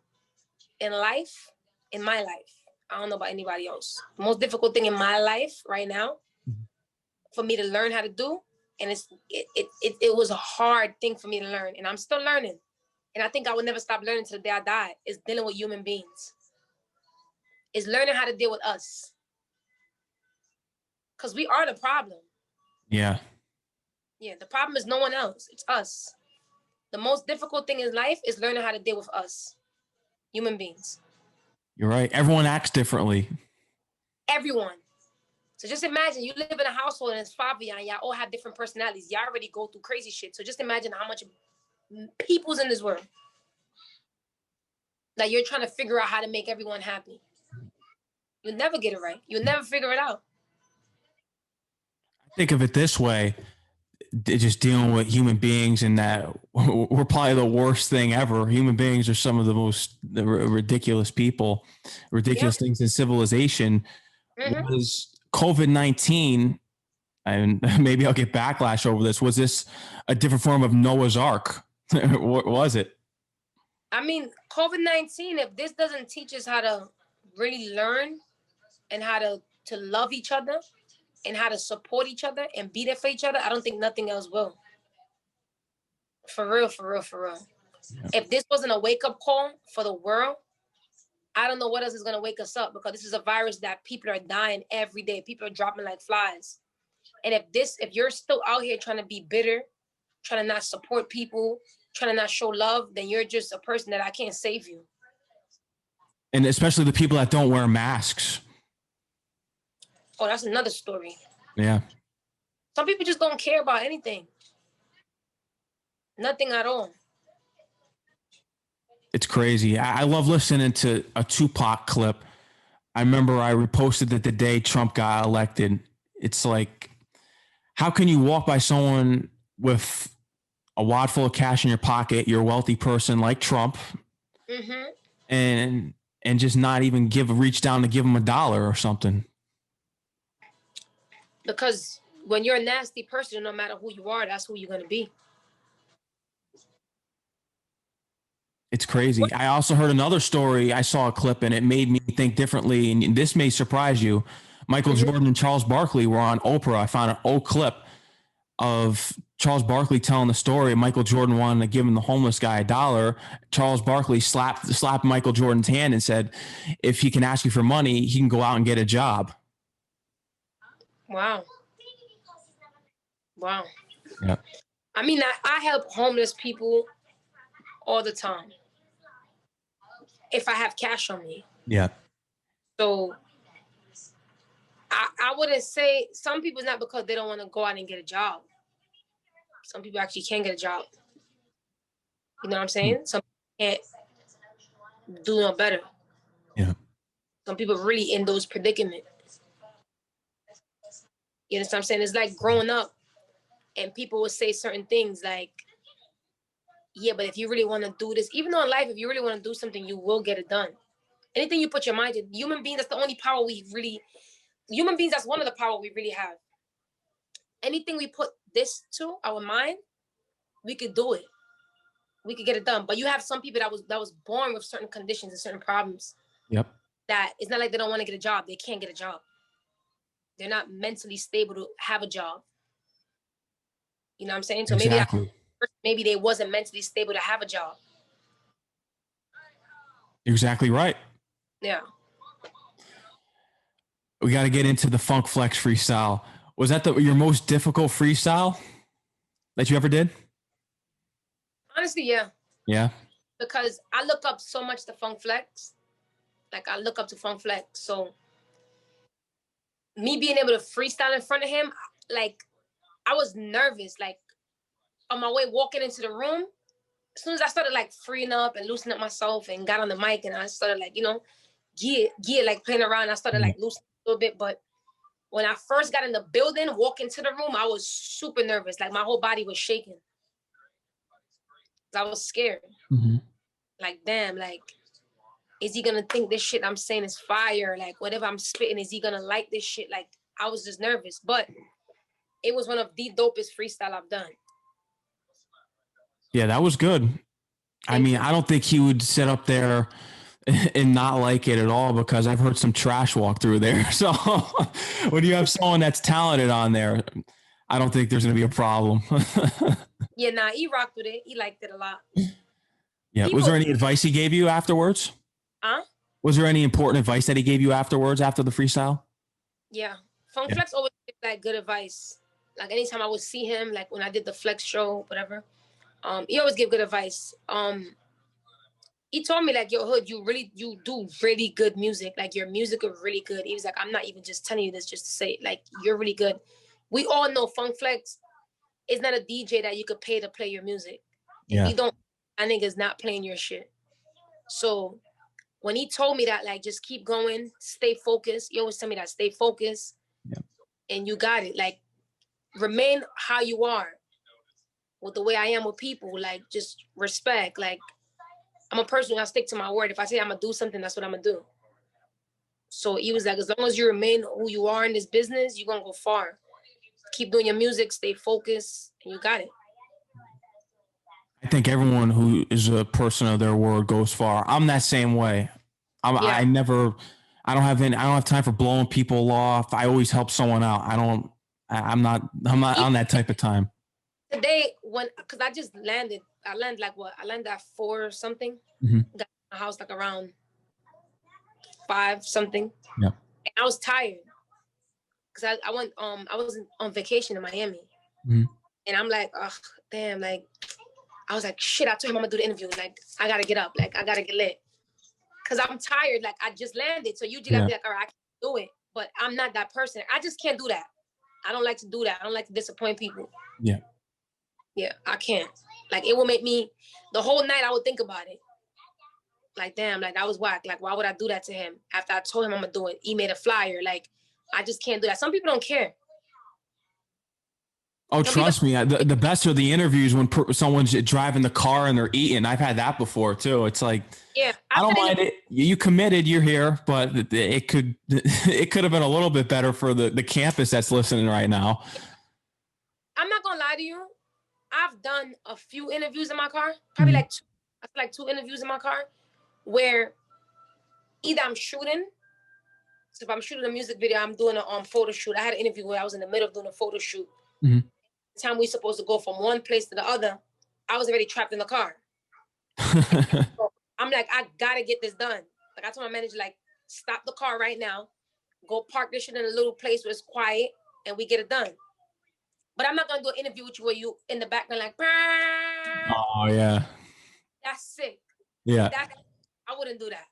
in life, in my life, I don't know about anybody else. The most difficult thing in my life right now for me to learn how to do, and it was a hard thing for me to learn, and I'm still learning. And I think I would never stop learning till the day I die, is dealing with human beings. Is learning how to deal with us. Because we are the problem. Yeah. Yeah, the problem is no one else. It's us. The most difficult thing in life is learning how to deal with us, human beings. You're right. Everyone acts differently. Everyone. So just imagine you live in a household and it's 5 of y'all and y'all all have different personalities. Y'all already go through crazy shit. So just imagine how much people's in this world that you're trying to figure out how to make everyone happy. You'll never get it right. You'll never figure it out. Think of it this way. Just dealing with human beings, and that we're probably the worst thing ever. Human beings are some of the most ridiculous people, ridiculous things in civilization. Was COVID-19, and maybe I'll get backlash over this, was this a different form of Noah's Ark? What was it? I mean, COVID-19, if this doesn't teach us how to really learn and how to love each other and how to support each other and be there for each other, I don't think nothing else will. For real, for real, for real. Yeah. If this wasn't a wake-up call for the world, I don't know what else is going to wake us up, because this is a virus that people are dying every day. People are dropping like flies. And if you're still out here trying to be bitter, trying to not support people, trying to not show love, then you're just a person that I can't save you. And especially the people that don't wear masks. Oh, that's another story. Yeah. Some people just don't care about anything. Nothing at all. It's crazy. I love listening to a Tupac clip. I remember I reposted it the day Trump got elected. It's like, how can you walk by someone with a wad full of cash in your pocket, you're a wealthy person like Trump, and just not even reach down to give him $1 or something? Because when you're a nasty person, no matter who you are, that's who you're going to be. It's crazy. I also heard another story. I saw a clip and it made me think differently. And this may surprise you. Michael Jordan and Charles Barkley were on Oprah. I found an old clip of Charles Barkley telling the story. Michael Jordan wanted to give him, the homeless guy, $1. Charles Barkley slapped Michael Jordan's hand and said, if he can ask you for money, he can go out and get a job. Wow. Wow. Yeah. I mean, I help homeless people all the time if I have cash on me. Yeah. So I wouldn't say, some people, it's not because they don't want to go out and get a job. Some people actually can get a job. You know what I'm saying? Some people can't do no better. Yeah. Some people are really in those predicaments. You understand what I'm saying? It's like growing up and people would say certain things like, yeah, but if you really want to do this, even though in life, if you really want to do something, you will get it done. Anything you put your mind to, human beings, that's the only power human beings, that's one of the power we really have. Anything we put this to, our mind, we could do it. We could get it done. But you have some people that was born with certain conditions and certain problems. Yep. That it's not like they don't want to get a job. They can't get a job. They're not mentally stable to have a job. You know what I'm saying? So exactly. maybe they wasn't mentally stable to have a job. Exactly right. Yeah. We got to get into the Funk Flex freestyle. Was that your most difficult freestyle that you ever did? Honestly, yeah. Yeah. Because I look up so much to Funk Flex. Like, I look up to Funk Flex. So me being able to freestyle in front of him, like, I was nervous. Like, on my way walking into the room, as soon as I started like freeing up and loosening up myself and got on the mic and I started like, gear like playing around, I started like loosening a little bit. But when I first got in the building, walk into the room, I was super nervous. Like, my whole body was shaking. I was scared. Like, damn, like, is he gonna think this shit I'm saying is fire? Like, whatever I'm spitting, is he gonna like this shit? Like, I was just nervous. But it was one of the dopest freestyle I've done. Yeah, that was good. I mean, I don't think he would sit up there and not like it at all, because I've heard some trash walk through there. So when you have someone that's talented on there, I don't think there's going to be a problem. Yeah, nah, he rocked with it. He liked it a lot. Yeah. Was there any advice he gave you afterwards? Huh? Was there any important advice that he gave you afterwards, after the freestyle? Yeah. Funk Flex always gives like good advice. Like anytime I would see him, like when I did the Flex show, whatever, he always give good advice. He told me like, yo, Hood, you do really good music. Like your music is really good. He was like, I'm not even just telling you this just to say it. Like you're really good. We all know Funk Flex is not a DJ that you could pay to play your music. If you don't, I think is not playing your shit. So when he told me that, like, just keep going, stay focused. He always tell me that, stay focused, and you got it. Like, remain how you are with the way I am with people. Like, just respect. Like, I'm a person who I stick to my word. If I say I'm gonna do something, that's what I'm gonna do. So he was like, as long as you remain who you are in this business, you're gonna go far. Keep doing your music, stay focused, and you got it. I think everyone who is a person of their word goes far. I'm that same way. I don't have time for blowing people off. I always help someone out. I'm not on that type of time. Today, because I just landed, I landed at 4 or something. Got my house like around 5 something. Yeah. And I was tired because I was on vacation in Miami. And I'm like, oh damn, like I was like, shit, I told him I'm gonna do the interview. Like, I gotta get up, like I gotta get lit. Cause I'm tired, like I just landed. So usually I'd be like, all right, I can do it. But I'm not that person. I just can't do that. I don't like to do that. I don't like to disappoint people. Yeah. Yeah, I can't. Like it will make me, the whole night I would think about it. Like, damn, like that was whack. Like, why would I do that to him after I told him I'm gonna do it? He made a flyer. Like, I just can't do that. Some people don't care. Oh, trust me. The best are the interviews when someone's driving the car and they're eating. I've had that before too. It's like, yeah, I don't mind it. You committed, you're here, but it could have been a little bit better for the campus that's listening right now. I'm not gonna lie to you. I've done a few interviews in my car, probably like 2 interviews in my car, where either I'm shooting. So if I'm shooting a music video, I'm doing a photo shoot. I had an interview where I was in the middle of doing a photo shoot. The time we supposed to go from one place to the other, I was already trapped in the car. So I'm like, I gotta get this done. Like I told my manager, like, stop the car right now, go park this shit in a little place where it's quiet, and we get it done. But I'm not gonna do an interview with you where you in the background like, oh yeah, that's sick. Yeah, I wouldn't do that.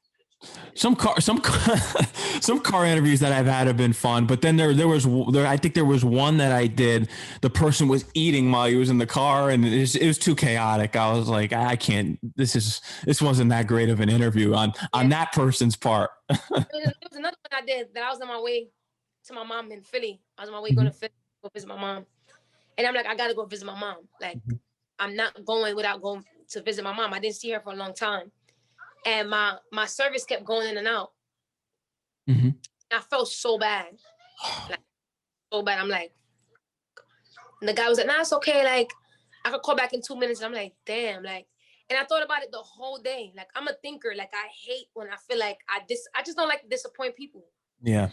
Some car interviews that I've had have been fun, but then I think there was one that I did. The person was eating while he was in the car, and it was too chaotic. I was like, I can't. This wasn't that great of an interview on that person's part. There was another one I did that I was on my way to my mom in Philly. I was on my way going to Philly to go visit my mom, and I'm like, I gotta go visit my mom. Like, I'm not going without going to visit my mom. I didn't see her for a long time. And my service kept going in and out. I felt so bad. Like, so bad. I'm like, and the guy was like, nah, it's okay. Like, I could call back in 2 minutes. And I'm like, damn. Like, and I thought about it the whole day. Like, I'm a thinker. Like, I hate when I feel like I just don't like to disappoint people. Yeah.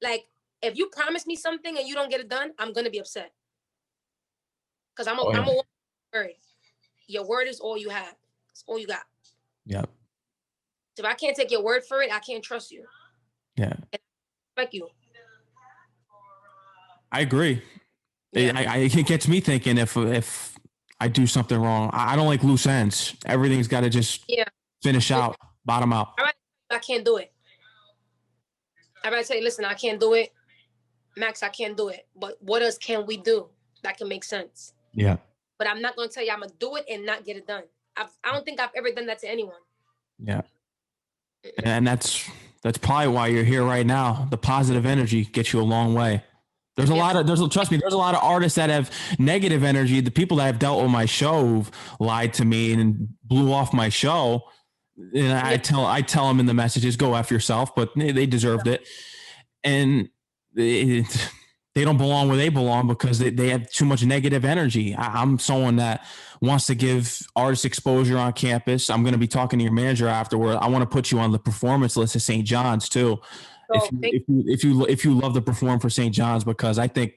Like, if you promise me something and you don't get it done, I'm going to be upset. Because I'm a word. Your word is all you have. It's all you got. Yeah. If I can't take your word for it, I can't trust you. Yeah. And I respect you. I agree. Yeah. It gets me thinking if I do something wrong, I don't like loose ends. Everything's got to just finish out, bottom out. I can't do it. I gotta tell you, listen, I can't do it. Max, I can't do it. But what else can we do that can make sense? Yeah. But I'm not going to tell you I'm going to do it and not get it done. I don't think I've ever done that to anyone. Yeah. And that's probably why you're here right now. The positive energy gets you a long way. Trust me, there's a lot of artists that have negative energy. The people that have dealt with my show lied to me and blew off my show. And I tell them in the messages, go F yourself, but they deserved it. And they they don't belong where they belong because they have too much negative energy. I'm someone that wants to give artists exposure on campus. I'm going to be talking to your manager afterward. I want to put you on the performance list at St. John's too. So If you love to perform for St. John's, because I think,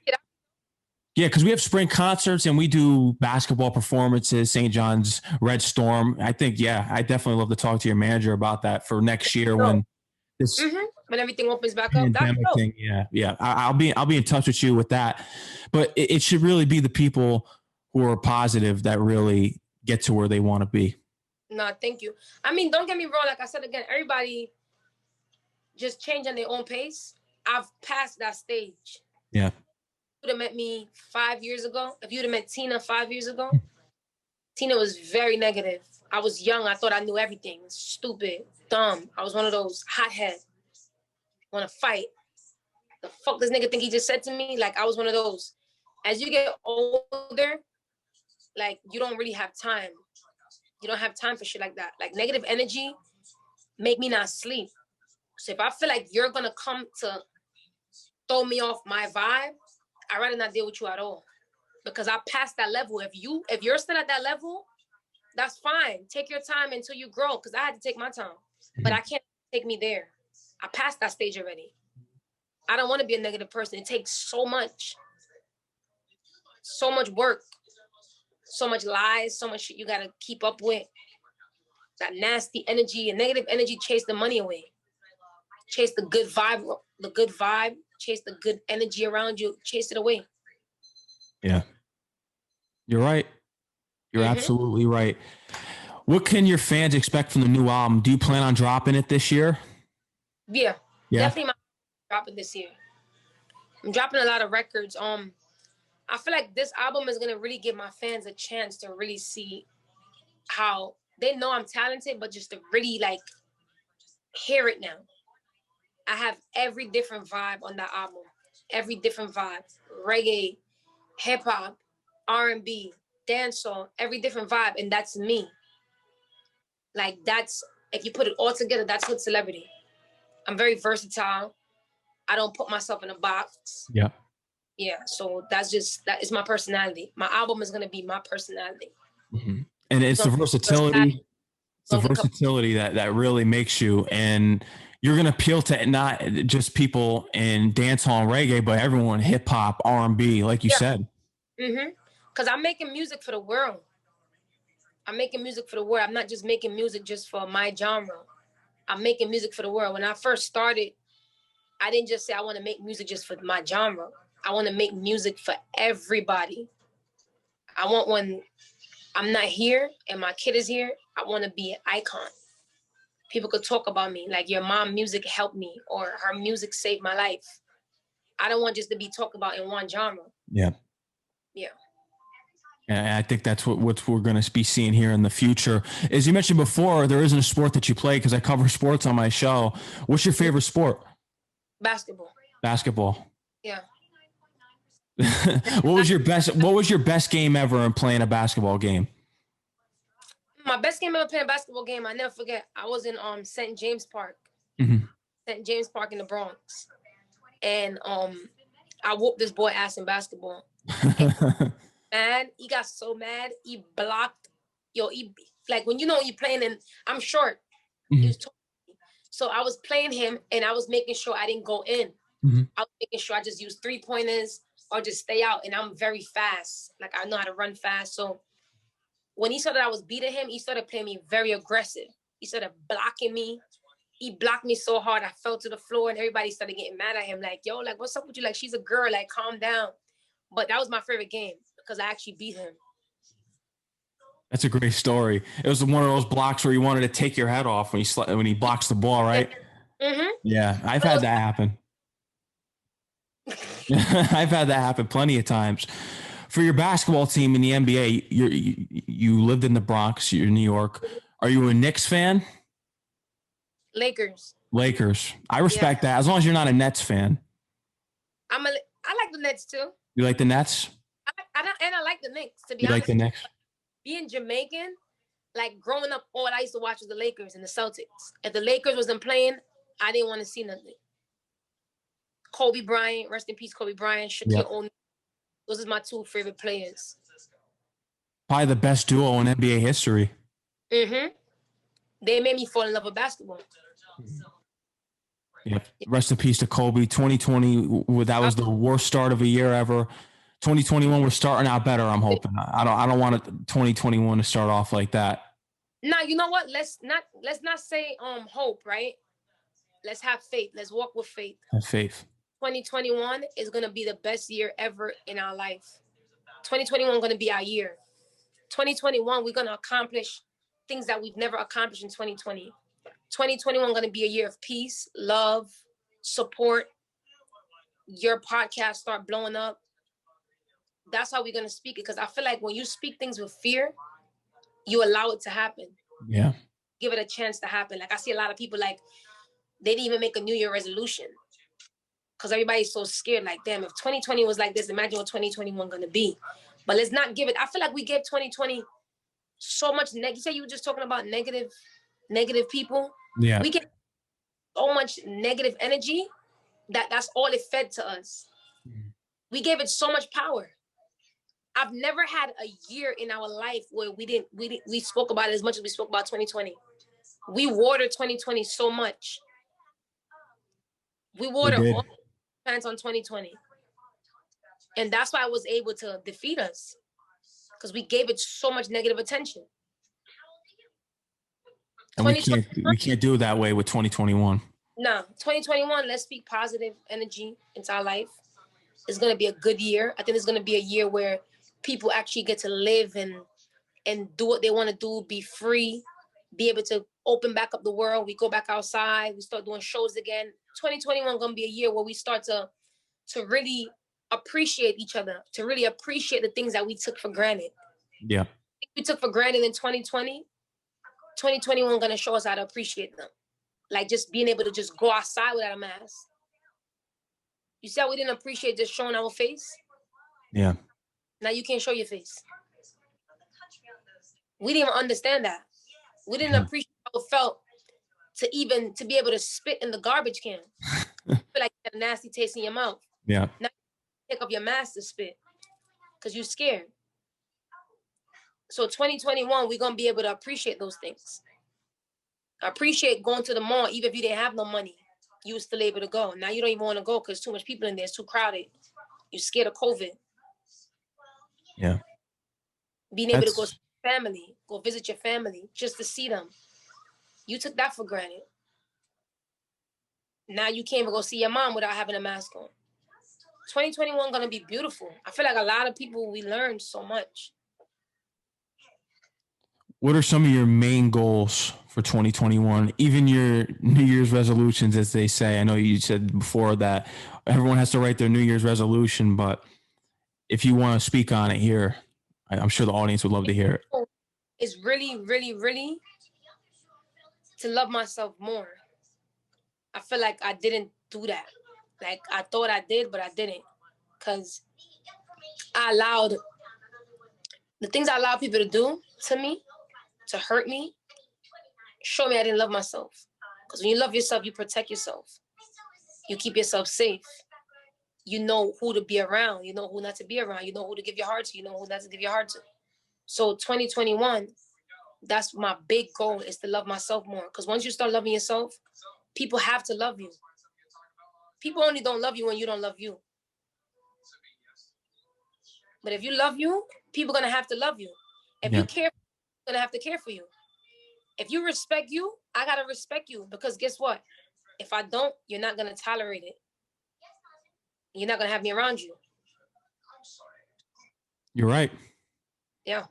yeah, because we have spring concerts and we do basketball performances, St. John's, Red Storm. I think, yeah, I definitely love to talk to your manager about that for next year when this when everything opens back up. That's pandemic dope. thing. Yeah, yeah. I'll be in touch with you with that. But it should really be the people who are positive that really get to where they want to be. No, thank you. I mean, don't get me wrong. Like I said again, everybody just change on their own pace. I've passed that stage. Yeah. If you'd have met me 5 years ago, if you'd have met Tina 5 years ago, Tina was very negative. I was young. I thought I knew everything. Stupid, dumb. I was one of those hothead. Want to fight. The fuck this nigga think he just said to me? Like, I was one of those. As you get older, like, you don't really have time. You don't have time for shit like that. Like, negative energy make me not sleep. So if I feel like you're going to come to throw me off my vibe, I'd rather not deal with you at all. Because I passed that level. If you're still at that level, that's fine. Take your time until you grow, because I had to take my time. But I can't take me there. I passed that stage already. I don't want to be a negative person. It takes so much work, so much lies, so much shit you got to keep up with. That nasty energy and negative energy chase the money away. Chase the good vibe, chase the good energy around you, chase it away. Yeah. You're right. You're absolutely right. What can your fans expect from the new album? Do you plan on dropping it this year? Yeah. Definitely dropping this year. I'm dropping a lot of records. I feel like this album is gonna really give my fans a chance to really see how they know I'm talented, but just to really like hear it now. I have every different vibe on that album. Every different vibe. Reggae, hip hop, R&B, dancehall, every different vibe, and that's me. Like, that's, if you put it all together, that's HoodCelebrityy. I'm very versatile. I don't put myself in a box. Yeah. Yeah, so that is my personality. My album is gonna be my personality. Mm-hmm. And it's the versatility. It's the versatility that really makes you, and you're gonna appeal to not just people in dancehall and reggae, but everyone, hip hop, R&B, like you said. Because I'm making music for the world. I'm making music for the world. I'm not just making music just for my genre. I'm making music for the world. When I first started, I didn't just say I want to make music just for my genre. I want to make music for everybody. I want, when I'm not here and my kid is here, I want to be an icon. People could talk about me like, your mom music helped me, or her music saved my life. I don't want just to be talked about in one genre. Yeah. Yeah. And I think that's what we're going to be seeing here in the future. As you mentioned before, there isn't a sport that you play, because I cover sports on my show. What's your favorite sport? Basketball. Basketball. Yeah. What was your best game ever in playing a basketball game? My best game ever playing a basketball game, I never forget. I was in St. James Park. St. James Park in the Bronx. And I whooped this boy ass in basketball. Man, he got so mad, he blocked. Like, when you're playing, and I'm short. He was so I was playing him, and I was making sure I didn't go in. I was making sure I just used 3-pointers or just stay out. And I'm very fast. Like, I know how to run fast. So when he saw that I was beating him, he started playing me very aggressive. He started blocking me. He blocked me so hard, I fell to the floor, and everybody started getting mad at him. Like, yo, like, what's up with you? Like, she's a girl. Like, calm down. But that was my favorite game, because I actually beat him. That's a great story. It was one of those blocks where you wanted to take your head off when he blocks the ball, right? Yeah, I've had that happen. I've had that happen plenty of times. For your basketball team in the NBA, you lived in the Bronx, you're in New York. Are you a Knicks fan? Lakers. I respect that, as long as you're not a Nets fan. I like the Nets too. You like the Nets? I like the Knicks, to be honest. You like the Knicks? Being Jamaican, like, growing up, all I used to watch was the Lakers and the Celtics. If the Lakers wasn't playing, I didn't want to see nothing. Kobe Bryant, rest in peace, Kobe Bryant, Shaquille O'Neal. Those are my 2 favorite players. Probably the best duo in NBA history. Mm-hmm. They made me fall in love with basketball. Yeah. Rest in peace to Kobe. 2020, that was the worst start of a year ever. 2021, we're starting out better. I'm hoping. I don't want 2021 to start off like that. Now, you know what? Let's not say hope, right? Let's have faith. Let's walk with faith. Have faith. 2021 is gonna be the best year ever in our life. 2021 gonna be our year. 2021, we're gonna accomplish things that we've never accomplished in 2020. 2021 gonna be a year of peace, love, support. Your podcast start blowing up. That's how we're gonna speak it. Because I feel like when you speak things with fear, you allow it to happen. Yeah. Give it a chance to happen. Like I see a lot of people like they didn't even make a New Year resolution because everybody's so scared. Like, damn, if 2020 was like this, imagine what 2021 gonna be. But let's not give it. I feel like we gave 2020 so much. You say you were just talking about negative people. Yeah. We get so much negative energy that's all it fed to us. We gave it so much power. I've never had a year in our life where we spoke about it as much as we spoke about 2020. We watered 2020 so much. We watered all plans on 2020. And that's why I was able to defeat us. Because we gave it so much negative attention. And we can't do it that way with 2021. No, 2021, let's speak positive energy into our life. It's going to be a good year. I think it's going to be a year where people actually get to live and do what they want to do, be free, be able to open back up the world. We go back outside. We start doing shows again. 2021 going to be a year where we start to really appreciate each other, to really appreciate the things that we took for granted. Yeah. We took for granted in 2020. 2021 going to show us how to appreciate them. Like just being able to just go outside without a mask. You see how we didn't appreciate just showing our face? Yeah. Now you can't show your face. We didn't even understand that. We didn't appreciate how it felt to be able to spit in the garbage can. Feel like you had a nasty taste in your mouth. Yeah. Now you take off your mask to spit because you're scared. So 2021, we're going to be able to appreciate those things. Appreciate going to the mall, even if you didn't have no money. You were still able to go. Now you don't even want to go because too much people in there. It's too crowded. You're scared of COVID. Yeah. Being able to go see your family, go visit your family just to see them. You took that for granted. Now you can't even go see your mom without having a mask on. 2021 going to be beautiful. I feel like a lot of people, we learned so much. What are some of your main goals for 2021? Even your New Year's resolutions, as they say. I know you said before that everyone has to write their New Year's resolution, but if you want to speak on it here, I'm sure the audience would love to hear it. It's really, really, really to love myself more. I feel like I didn't do that. Like I thought I did, but I didn't. Because the things I allowed people to do to me, to hurt me, show me I didn't love myself. Because when you love yourself, you protect yourself. You keep yourself safe. You know who to be around. You know who not to be around. You know who to give your heart to. You know who not to give your heart to. So 2021, that's my big goal, is to love myself more. Because once you start loving yourself, people have to love you. People only don't love you when you don't love you. But if you love you, people are going to have to love you. If you care, they're going to have to care for you. If you respect you, I got to respect you. Because guess what? If I don't, you're not going to tolerate it. You're not going to have me around you. You're right. Yeah.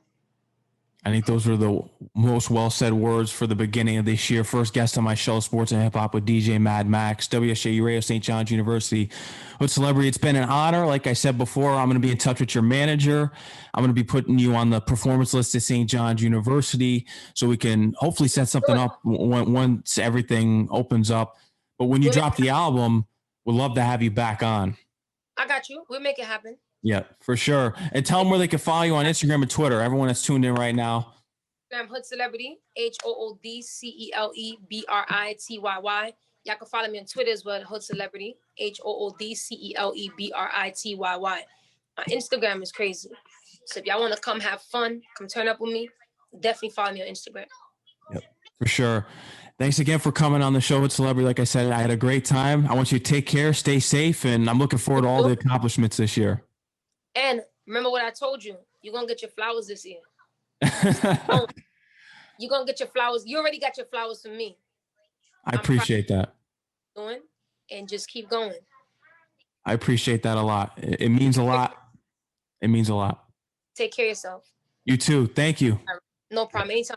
I think those are the most well-said words for the beginning of this year. First guest on my show, Sports and Hip Hop with DJ Mad Max, WSJU Radio, St. John's University. Hood Celebrity, it's been an honor. Like I said before, I'm going to be in touch with your manager. I'm going to be putting you on the performance list at St. John's University so we can hopefully set something up once everything opens up. But when you drop the album, we'd love to have you back on. I got you. We'll make it happen. Yeah, for sure. And tell them where they can follow you on Instagram and Twitter. Everyone that's tuned in right now. I'm HoodCelebrity, HoodCelebrityy. Y'all can follow me on Twitter as well, HoodCelebrity. HoodCelebrityy. My Instagram is crazy. So if y'all want to come have fun, come turn up with me, definitely follow me on Instagram. Yep, for sure. Thanks again for coming on the show with Celebrity. Like I said, I had a great time. I want you to take care, stay safe, and I'm looking forward to all the accomplishments this year. And remember what I told you. You're going to get your flowers this year. You're going to get your flowers. You already got your flowers from me. I appreciate that. And just keep going. I appreciate that a lot. It means a lot. It means a lot. Take care of yourself. You too. Thank you. No problem. Anytime.